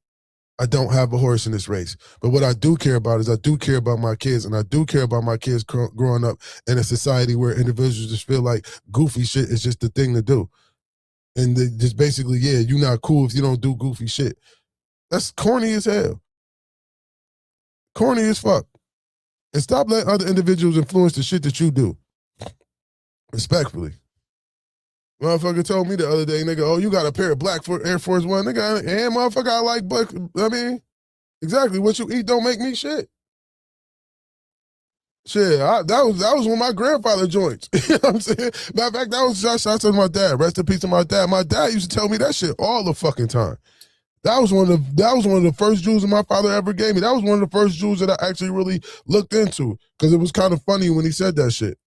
I don't have a horse in this race. But what I do care about is I do care about my kids, and I do care about my kids growing up in a society where individuals just feel like goofy shit is just the thing to do. And they just basically, yeah, you're not cool if you don't do goofy shit. That's corny as hell. Corny as fuck. And stop letting other individuals influence the shit that you do. Respectfully. Motherfucker told me the other day, nigga, oh, you got a pair of black Air Force One. Nigga, and motherfucker, I like black. I mean, exactly. What you eat don't make me shit. Shit, that was one of my grandfather joints. You know what I'm saying? Matter of fact, that was shout to my dad. Rest in peace to my dad. My dad used to tell me that shit all the fucking time. That was one of the first jewels that my father ever gave me. That was one of the first jewels that I actually really looked into because it was kind of funny when he said that shit.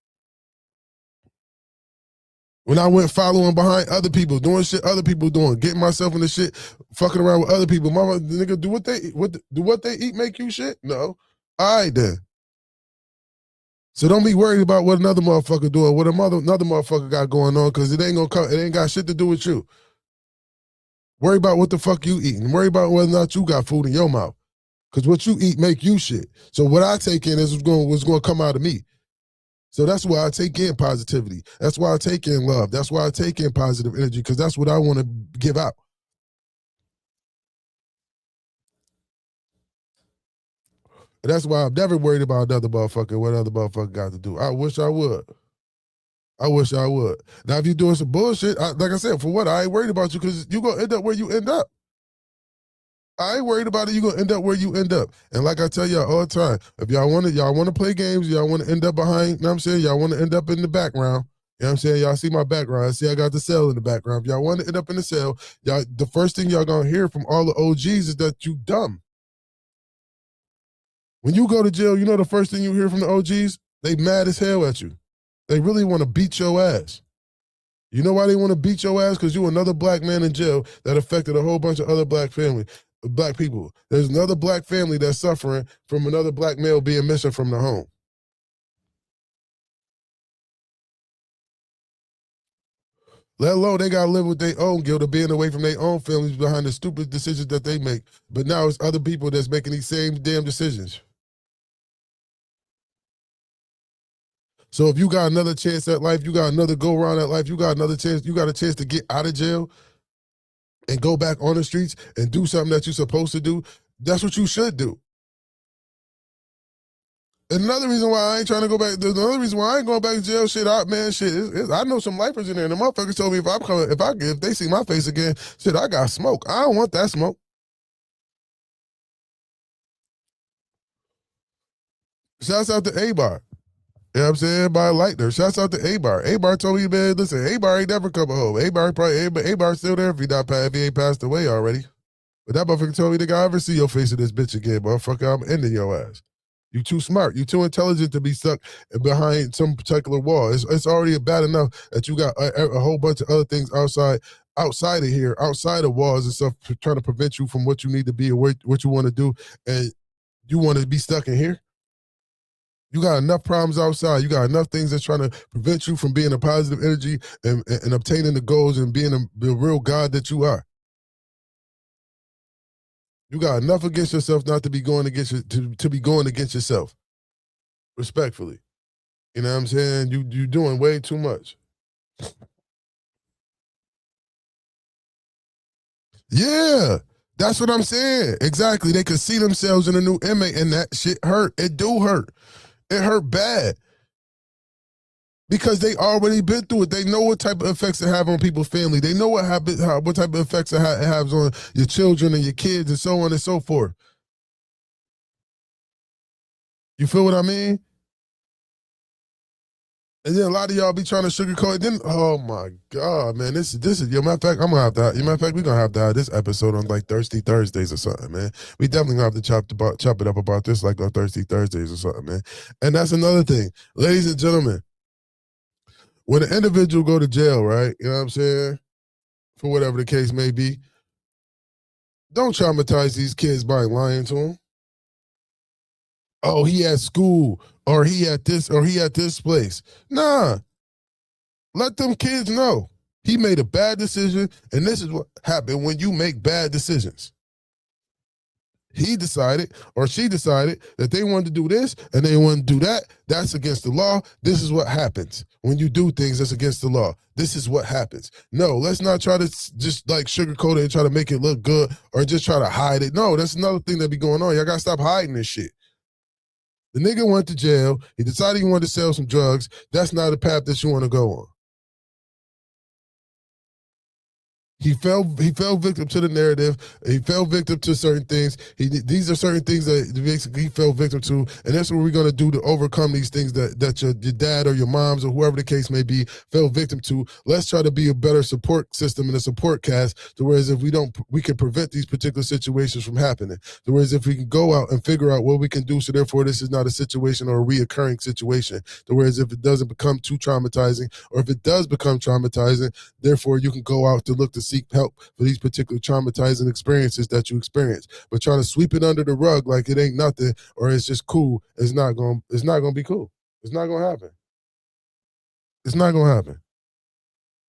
When I went following behind other people, doing shit other people doing, getting myself into shit, fucking around with other people. Mama, nigga, do what they eat make you shit? No. All right then. So don't be worried about what another motherfucker doing, what another motherfucker got going on, because it ain't gonna come. It ain't got shit to do with you. Worry about what the fuck you eating. Worry about whether or not you got food in your mouth, because what you eat make you shit. So what I take in is what's going to come out of me. So that's why I take in positivity. That's why I take in love. That's why I take in positive energy, because that's what I want to give out. And that's why I'm never worried about another motherfucker, what other motherfucker got to do. I wish I would. I wish I would. Now, if you're doing some bullshit, like I said, for what? I ain't worried about you because you're going to end up where you end up. I ain't worried about it. You're going to end up where you end up. And like I tell y'all all the time, if y'all want to play games, y'all want to end up behind, you know what I'm saying? Y'all want to end up in the background. You know what I'm saying? Y'all see my background. I see I got the cell in the background. If y'all want to end up in the cell, y'all, the first thing y'all going to hear from all the OGs is that you dumb. When you go to jail, you know the first thing you hear from the OGs? They mad as hell at you. They really want to beat your ass. You know why they want to beat your ass? Because you another black man in jail that affected a whole bunch of other black people. There's another black family that's suffering from another black male being missing from the home. Let alone they got to live with their own guilt of being away from their own families behind the stupid decisions that they make. But now it's other people that's making these same damn decisions. So if you got another chance at life, you got another go around at life, you got another chance, you got a chance to get out of jail and go back on the streets and do something that you're supposed to do, that's what you should do. And another reason why I ain't trying to go back, there's another reason why I ain't going back to jail, I know some lifers in there, and the motherfuckers told me if they see my face again, shit, I got smoke. I don't want that smoke. Shouts out to A-Bar. You know what I'm saying? Everybody liked her. Shouts out to A-Bar. A-Bar told me, man, listen, A-Bar ain't never coming home. A-Bar's still there if he ain't passed away already. But that motherfucker told me, nigga, I ever see your face in this bitch again, motherfucker, I'm ending your ass. You too smart. You too intelligent to be stuck behind some particular wall. It's already bad enough that you got a whole bunch of other things outside of here, outside of walls and stuff, trying to prevent you from what you need to be or what you want to do, and you want to be stuck in here? You got enough problems outside. You got enough things that's trying to prevent you from being a positive energy and obtaining the goals and being the real God that you are. You got enough against yourself not to be going against to be going against yourself. Respectfully. You know what I'm saying? You doing way too much. Yeah. That's what I'm saying. Exactly. They could see themselves in a new inmate, and that shit hurt. It do hurt. It hurt bad. Because they already been through it. They know what type of effects it have on people's family. They know what type of effects it has on your children and your kids and so on and so forth. You feel what I mean? And then a lot of y'all be trying to sugarcoat it. Then, oh my God, man, this is. Matter of fact, I'm gonna have to. Matter of fact, we're gonna have to have this episode on like Thirsty Thursdays or something, man. We definitely gonna have to chop it up about this like on Thirsty Thursdays or something, man. And that's another thing, ladies and gentlemen. When an individual go to jail, right? You know what I'm saying? For whatever the case may be, don't traumatize these kids by lying to them. Oh, he at school, or he at this place. Nah, let them kids know he made a bad decision, and this is what happened when you make bad decisions. He decided, or she decided, that they wanted to do this and they wanted to do that. That's against the law. This is what happens when you do things that's against the law. This is what happens. No, let's not try to just like sugarcoat it and try to make it look good or just try to hide it. No, that's another thing that be going on. Y'all gotta stop hiding this shit. The nigga went to jail. He decided he wanted to sell some drugs. That's not a path that you want to go on. He fell victim to the narrative. He fell victim to certain things. These are certain things that he fell victim to, and that's what we're gonna do to overcome these things that your dad or your moms or whoever the case may be fell victim to. Let's try to be a better support system and a support cast. To whereas if we can prevent these particular situations from happening. To whereas if we can go out and figure out what we can do, so therefore this is not a situation or a reoccurring situation. To whereas if it doesn't become too traumatizing, or if it does become traumatizing, therefore you can go out to look to seek help for these particular traumatizing experiences that you experience. But trying to sweep it under the rug like it ain't nothing or it's just cool, it's not gonna be cool. It's not gonna happen. It's not gonna happen.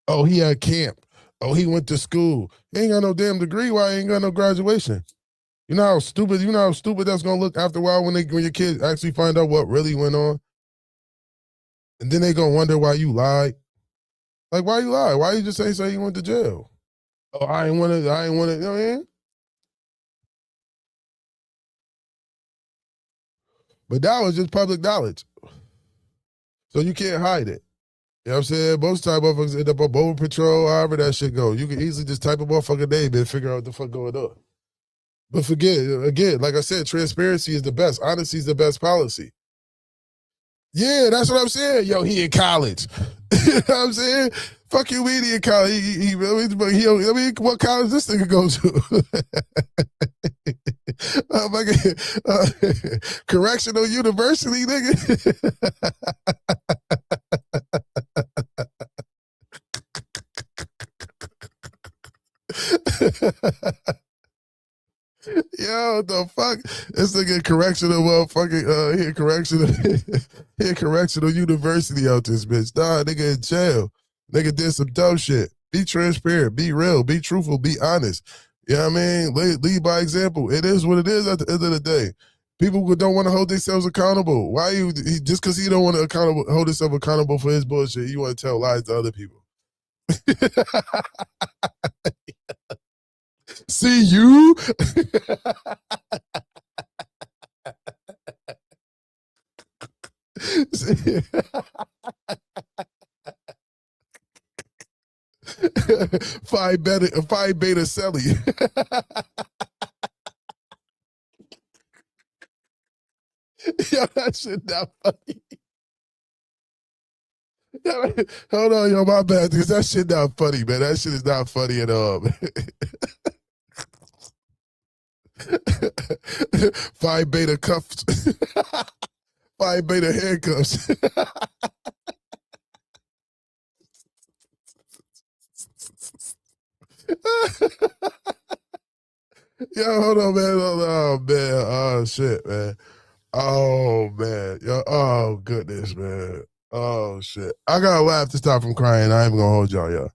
Oh, he had camp. Oh, he went to school. He ain't got no damn degree. Why he ain't got no graduation? You know how stupid that's gonna look after a while when your kids actually find out what really went on? And then they gonna wonder why you lied. Like, why you lie? Why you just ain't say you went to jail? Oh, I ain't want to, you know what I mean? But that was just public knowledge. So you can't hide it. You know what I'm saying? Most time motherfuckers end up on Border Patrol, however that shit go. You can easily just type a motherfucker name and figure out what the fuck going on. But forget, again, like I said, transparency is the best. Honesty is the best policy. Yeah, that's what I'm saying. Yo, he in college. You know what I'm saying? Fuck you, mean he in college. I mean, what college this nigga go to? Correctional University, nigga. Yo, what the fuck? This nigga correctional motherfucking he correctional university out this bitch. Nah, nigga in jail. Nigga did some dumb shit. Be transparent, be real, be truthful, be honest. You know what I mean? Lead by example. It is what it is at the end of the day. People who don't want to hold themselves accountable. Why just because he don't want to hold himself accountable for his bullshit, you want to tell lies to other people. See you. Phi beta Selly. Yo, that shit not funny. Hold on, yo, my bad, because that shit not funny, man. That shit is not funny at all, man. Phi beta cuffs. Phi beta handcuffs. Yo, hold on, man. Oh, man. Oh, shit, man. Oh, man. Yo, oh, goodness, man. Oh, shit. I gotta laugh to stop from crying. I ain't gonna hold y'all, yo.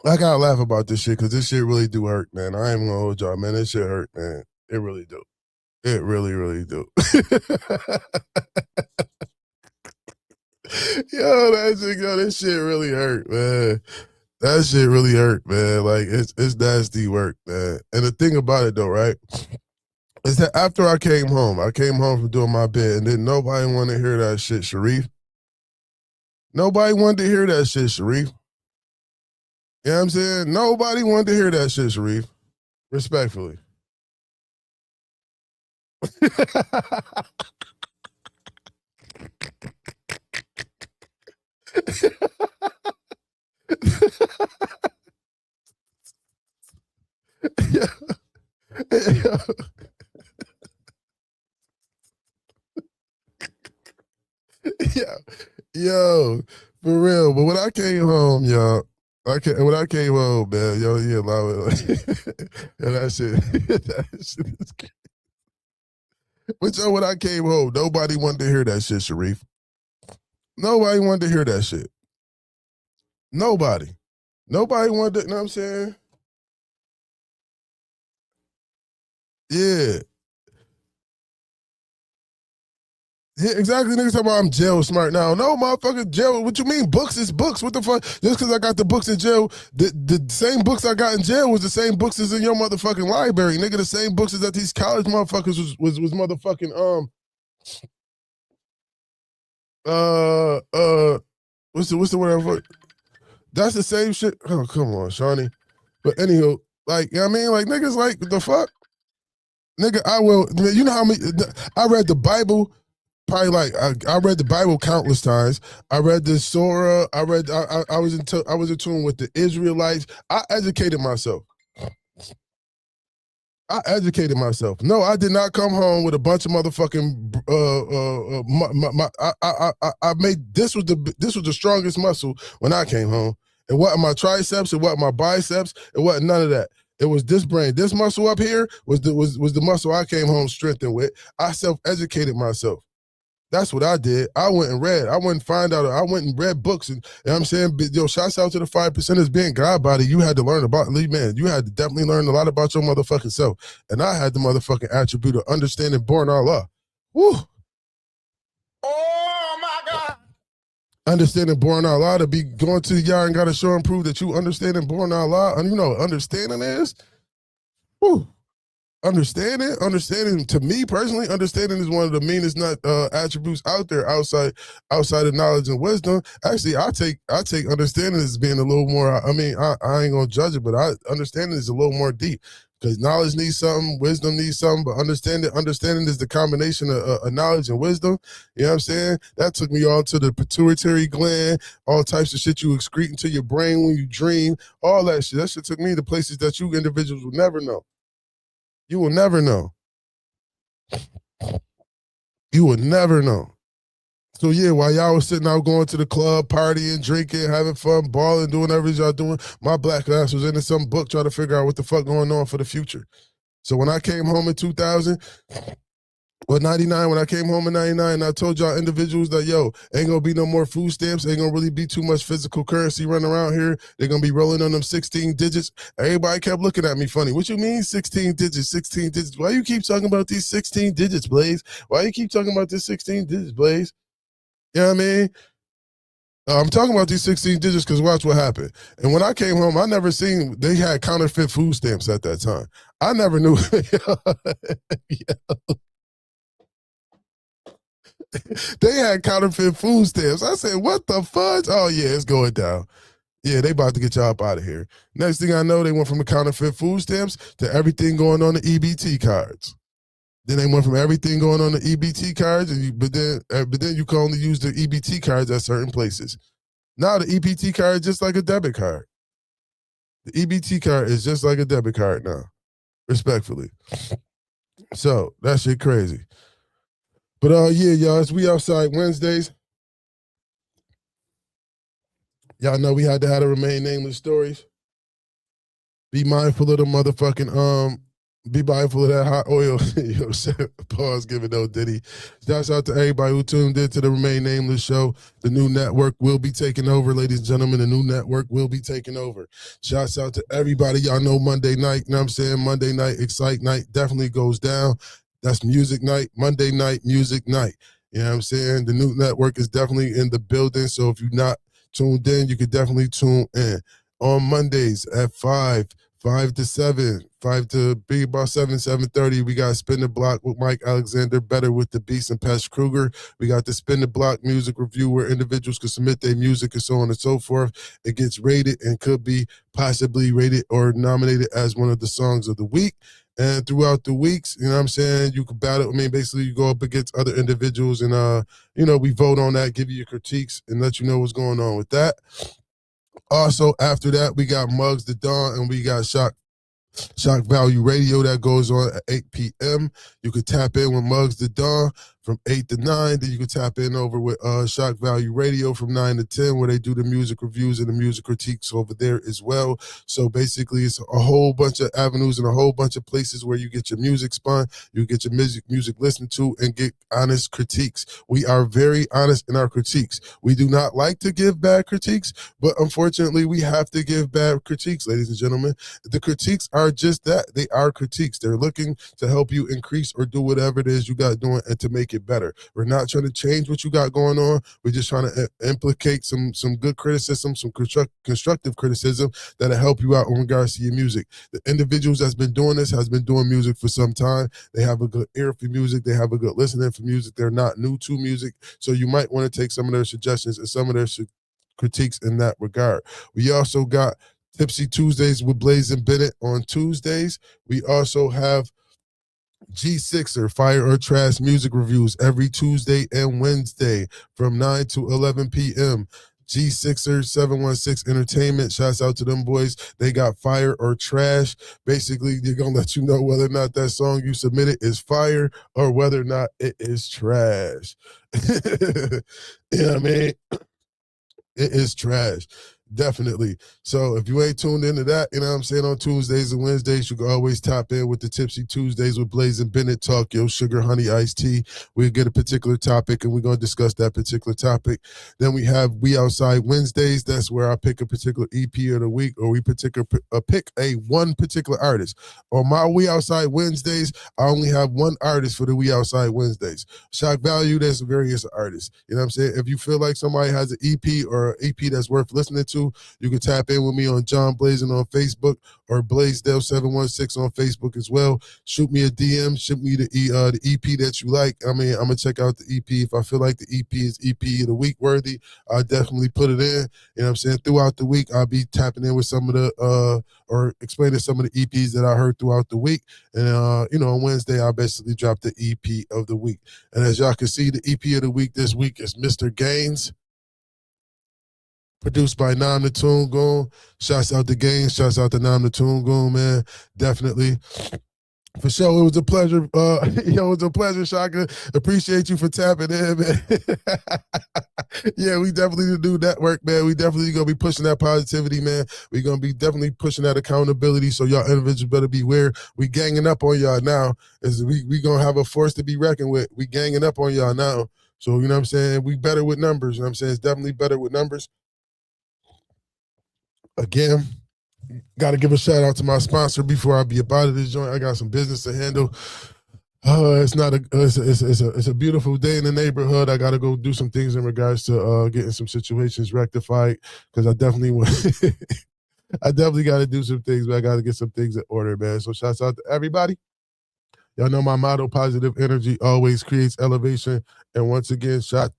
I gotta laugh about this shit because this shit really do hurt, man. I ain't gonna hold y'all, man. This shit hurt, man. It really do. It really, really do. This shit really hurt, man. That shit really hurt, man. Like, it's nasty work, man. And the thing about it, though, right, is that after I came home from doing my bit, and then nobody wanted to hear that shit, Sharif. Nobody wanted to hear that shit, Sharif. You know what I'm saying? Nobody wanted to hear that shit, Sharif. Respectfully. Yeah. Yeah. Yeah. Yo, for real. But when I came home, yo, when I came home, man, yo, yeah, and that shit, that shit is crazy. But yo, when I came home, nobody wanted to hear that shit, Sharif. Nobody wanted to hear that shit. Nobody. Nobody wanted to, you know what I'm saying? Yeah. Yeah, exactly. Niggas talking about I'm jail smart now. No, motherfucker, jail. What you mean? Books is books. What the fuck? Just because I got the books in jail, the same books I got in jail was the same books as in your motherfucking library, nigga. The same books as that these college motherfuckers was motherfucking uh uh what's the word for? That's the same shit. Oh, come on, Shawnee. But anywho, like, you know what I mean? Like, niggas like, the fuck? Nigga, I will, you know how many, I read the Bible, probably like, I read the Bible countless times. I read the Surah. I was in tune with the Israelites. I educated myself. No, I did not come home with a bunch of motherfucking. I made this was the strongest muscle when I came home. It wasn't my triceps. It wasn't my biceps. It wasn't none of that. It was this brain. This muscle up here was the muscle I came home strengthened with. I self-educated myself. That's what I did. I went and read. I went and find out. I went and read books. And you know what I'm saying? Yo, shouts out to the 5%ers being God body. You had to learn about, man, you had to definitely learn a lot about your motherfucking self. And I had the motherfucking attribute of understanding born Allah. Woo. Oh my God. Understanding born Allah, to be going to the yard and got to show and prove that you understanding born Allah. And you know what understanding is? Woo. Understanding to me personally, understanding is one of the meanest not attributes out there outside of knowledge and wisdom. Actually, I take understanding as being a little more. I mean, I ain't gonna judge it, but understanding is a little more deep because knowledge needs something, wisdom needs something, but understanding is the combination of knowledge and wisdom. You know what I'm saying? That took me all to the pituitary gland, all types of shit you excrete into your brain when you dream, all that shit. That shit took me to places that you individuals would never know. You will never know. You will never know. So yeah, while y'all was sitting out going to the club, partying, drinking, having fun, balling, doing whatever y'all doing, my black ass was into some book trying to figure out what the fuck going on for the future. So when I came home in 2000, well, 99, when I came home in 99, I told y'all individuals that, yo, ain't gonna be no more food stamps, ain't gonna really be too much physical currency running around here. They're gonna be rolling on them 16 digits. Everybody kept looking at me funny. What you mean 16 digits, 16 digits? Why you keep talking about these 16 digits, Blaze? Why you keep talking about this 16 digits, Blaze? You know what I mean? I'm talking about these 16 digits because watch what happened. And when I came home, I never seen, they had counterfeit food stamps at that time. I never knew. They had counterfeit food stamps. I said, what the fudge? Oh, yeah, it's going down. Yeah, they about to get y'all up out of here. Next thing I know, they went from the counterfeit food stamps to everything going on the EBT cards. Then they went from everything going on the EBT cards, but then you can only use the EBT cards at certain places. Now the EBT card is just like a debit card. The EBT card is just like a debit card now, respectfully. So that shit crazy. But yeah, y'all, it's We Outside Wednesdays. Y'all know we had to have to remain nameless stories. Be mindful of the motherfucking be mindful of that hot oil. Yo, pause, give it no Diddy. Shouts out to everybody who tuned in to the Remain Nameless show. The new network will be taking over, ladies and gentlemen. The new network will be taking over. Shouts out to everybody. Y'all know Monday night, you know what I'm saying? Monday night, Excite Night definitely goes down. That's music night, Monday night, music night. You know what I'm saying? The new network is definitely in the building. So if you're not tuned in, you can definitely tune in. On Mondays at 5 to 7, 5 to be about 7:30. We got Spin the Block with Mike Alexander, Better with the Beast and Pesh Kruger. We got the Spin the Block music review where individuals can submit their music and so on and so forth. It gets rated and could be possibly rated or nominated as one of the songs of the week. And throughout the weeks, you know what I'm saying, you can battle. I mean, basically, you go up against other individuals, and we vote on that, give you your critiques, and let you know what's going on with that. Also, after that, we got Mugs the Dawn, and we got Shock Value Radio that goes on at 8 p.m. You can tap in with Mugs the Dawn from 8 to 9. Then you can tap in over with Shock Value Radio from 9 to 10, where they do the music reviews and the music critiques over there as well. So basically, it's a whole bunch of avenues and a whole bunch of places where you get your music spun, you get your music listened to, and get honest critiques. We are very honest in our critiques. We do not like to give bad critiques, but unfortunately, we have to give bad critiques, ladies and gentlemen. The critiques are just that. They are critiques. They're looking to help you increase or do whatever it is you got doing and to make it better. We're not trying to change what you got going on. We're just trying to implicate some good criticism, some constructive criticism that'll help you out in regards to your music. The individuals that's been doing this has been doing music for some time. They have a good ear for music. They have a good listening for music. They're not new to music. So you might want to take some of their suggestions and some of their critiques in that regard. We also got Tipsy Tuesdays with Blaze and Bennett on Tuesdays. We also have G6er Fire or Trash music reviews every Tuesday and Wednesday from 9 to 11 p.m. G6er 716 Entertainment. Shouts out to them boys. They got Fire or Trash. Basically, they're going to let you know whether or not that song you submitted is fire or whether or not it is trash. You know what I mean? It is trash. Definitely. So if you ain't tuned into that, you know what I'm saying, on Tuesdays and Wednesdays, you can always tap in with the Tipsy Tuesdays with Blaze and Bennett. Talk your sugar, honey, iced tea. We'll get a particular topic and we're going to discuss that particular topic. Then we have We Outside Wednesdays. That's where I pick a particular EP of the week, or we pick a one particular artist. On my We Outside Wednesdays, I only have one artist for the We Outside Wednesdays. Shock Value, there's various artists. You know what I'm saying? If you feel like somebody has an EP or an EP that's worth listening to, you can tap in with me on John Blazing on Facebook or Blaisdale716 on Facebook as well. Shoot me a DM, shoot me the EP that you like. I mean, I'm going to check out the EP. If I feel like the EP is EP of the week worthy, I'll definitely put it in. You know what I'm saying? Throughout the week, I'll be tapping in with some of the, or explaining some of the EPs that I heard throughout the week. And, on Wednesday, I'll basically drop the EP of the week. And as y'all can see, the EP of the week this week is Mr. Gaines, produced by Nam the Toon Goon. Shouts out to Gaines. Shouts out to Nam the Toon Goon, man. Definitely. For sure, it was a pleasure. It was a pleasure, Shaka. Appreciate you for tapping in, man. Yeah, we definitely do that work, man. We definitely gonna be pushing that positivity, man. We gonna be definitely pushing that accountability. So y'all individuals better beware. We ganging up on y'all now. We gonna have a force to be reckoned with. We ganging up on y'all now. So you know what I'm saying? We better with numbers. You know what I'm saying? It's definitely better with numbers. Again, got to give a shout out to my sponsor before I be about of this joint. I got some business to handle. It's a beautiful day in the neighborhood. I got to go do some things in regards to getting some situations rectified, because I definitely want. I definitely got to do some things, but I got to get some things in order, man. So shouts out to everybody. Y'all know my motto: positive energy always creates elevation. And once again, shouts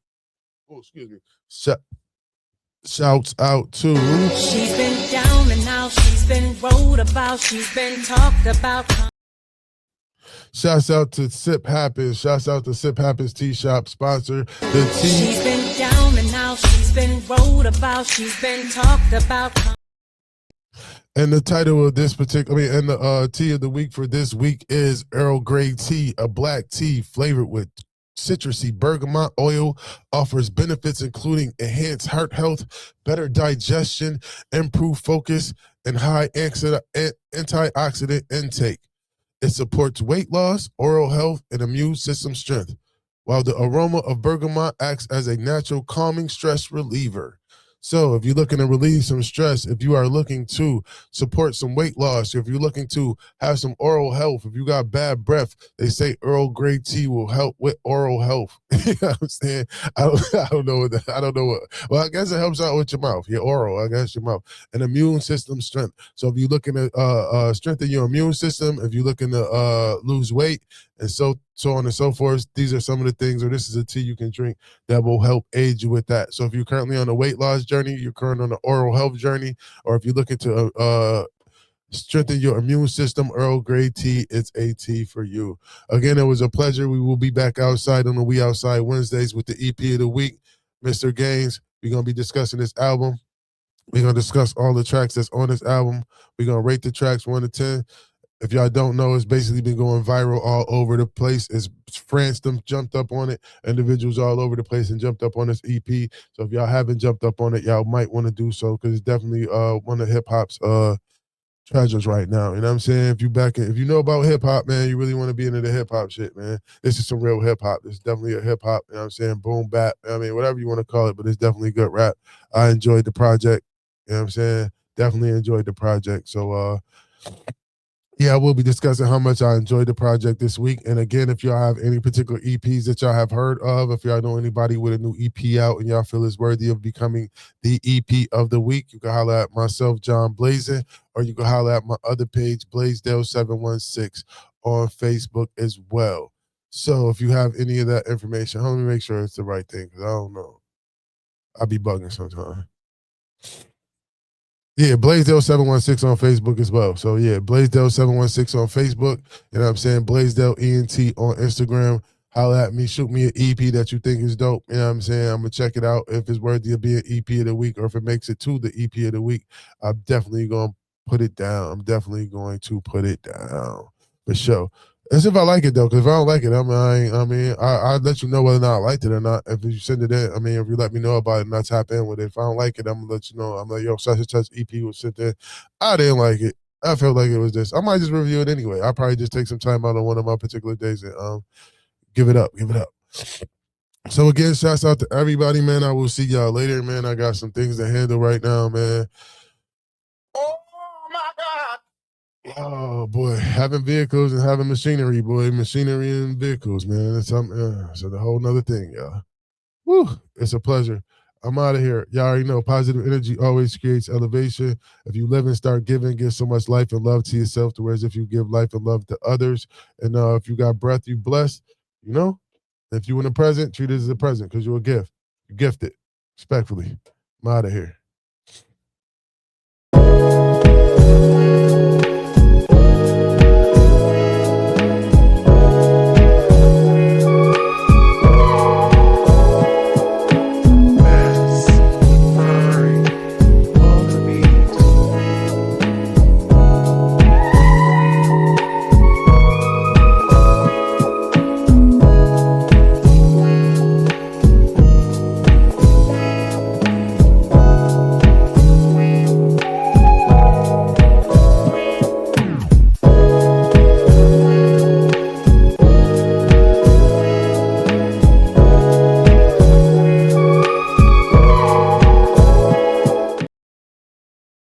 out to. She's been down and out, she's been wrote about, she's been talked about. Shouts out to Sip Happens. Shouts out to Sip Happens Tea Shop, sponsor the tea. She's been down and out, she's been wrote about, she's been talked about. And the title of this particular, and the tea of the week for this week is Earl Grey Tea, a black tea flavored with citrusy bergamot oil, offers benefits including enhanced heart health, better digestion, improved focus, and high antioxidant intake. It supports weight loss, oral health, and immune system strength, while the aroma of bergamot acts as a natural calming stress reliever. So if you're looking to relieve some stress, if you are looking to support some weight loss, if you're looking to have some oral health, if you got bad breath, they say Earl Grey tea will help with oral health. You know what I'm saying? I don't know what. Well, I guess it helps out with your mouth, your oral, I guess your mouth, and immune system strength. So if you're looking to strengthen your immune system, if you're looking to lose weight, and so on and so forth, these are some of the things, or this is a tea you can drink that will help aid you with that. So if you're currently on a weight loss journey, you're currently on an oral health journey, or if you're looking to Strengthen your immune system. Earl Grey tea. It's a tea for you. Again, it was a pleasure. We will be back outside on the We Outside Wednesdays with the EP of the week. Mr. Gaines, we're going to be discussing this album. We're going to discuss all the tracks that's on this album. We're going to rate the tracks 1 to 10. If y'all don't know, it's basically been going viral all over the place. It's France them jumped up on it. Individuals all over the place and jumped up on this EP. So if y'all haven't jumped up on it, y'all might want to do so because it's definitely one of hip hop's treasures right now. You know what I'm saying? If you know about hip hop, man, you really want to be into the hip hop shit, man. This is some real hip hop. This is definitely a hip hop. You know what I'm saying? Boom bap. I mean, whatever you want to call it, but it's definitely good rap. I enjoyed the project. You know what I'm saying? Definitely enjoyed the project. So yeah, I will be discussing how much I enjoyed the project this week. And again, if y'all have any particular EPs that y'all have heard of, if y'all know anybody with a new EP out and y'all feel is worthy of becoming the EP of the week, you can holler at myself, John Blazin, or you can holler at my other page, Blaisdell716, on Facebook as well. So if you have any of that information, let me make sure it's the right thing, because I don't know. I be bugging sometimes. Yeah, Blaisdell716 on Facebook as well. So yeah, Blaisdell716 on Facebook. You know what I'm saying? Blaisdell ENT on Instagram. Holla at me, shoot me an EP that you think is dope. You know what I'm saying? I'm gonna check it out. If it's worthy of being EP of the week, or if it makes it to the EP of the week, I'm definitely gonna put it down. I'm definitely going to put it down for sure. As if I like it though, because if I don't like it, I'll let you know whether or not I liked it or not. If you send it in, if you let me know about it and I tap in with it. If I don't like it, I'm gonna let you know. I'm like, yo, such and such EP was sent in. I didn't like it. I felt like it was this. I might just review it anyway. I'll probably just take some time out on one of my particular days and give it up. So again, shouts out to everybody, man. I will see y'all later, man. I got some things to handle right now, man. Oh my God. Oh boy, having vehicles and having machinery, machinery and vehicles, man. It's a whole nother thing, y'all. Woo, it's a pleasure. I'm out of here. Y'all already know positive energy always creates elevation. If you live and start giving, give so much life and love to yourself, to whereas if you give life and love to others, and if you got breath, you blessed. You know, if you want a present, treat it as a present because you're a gift. You're gifted. Respectfully, I'm out of here.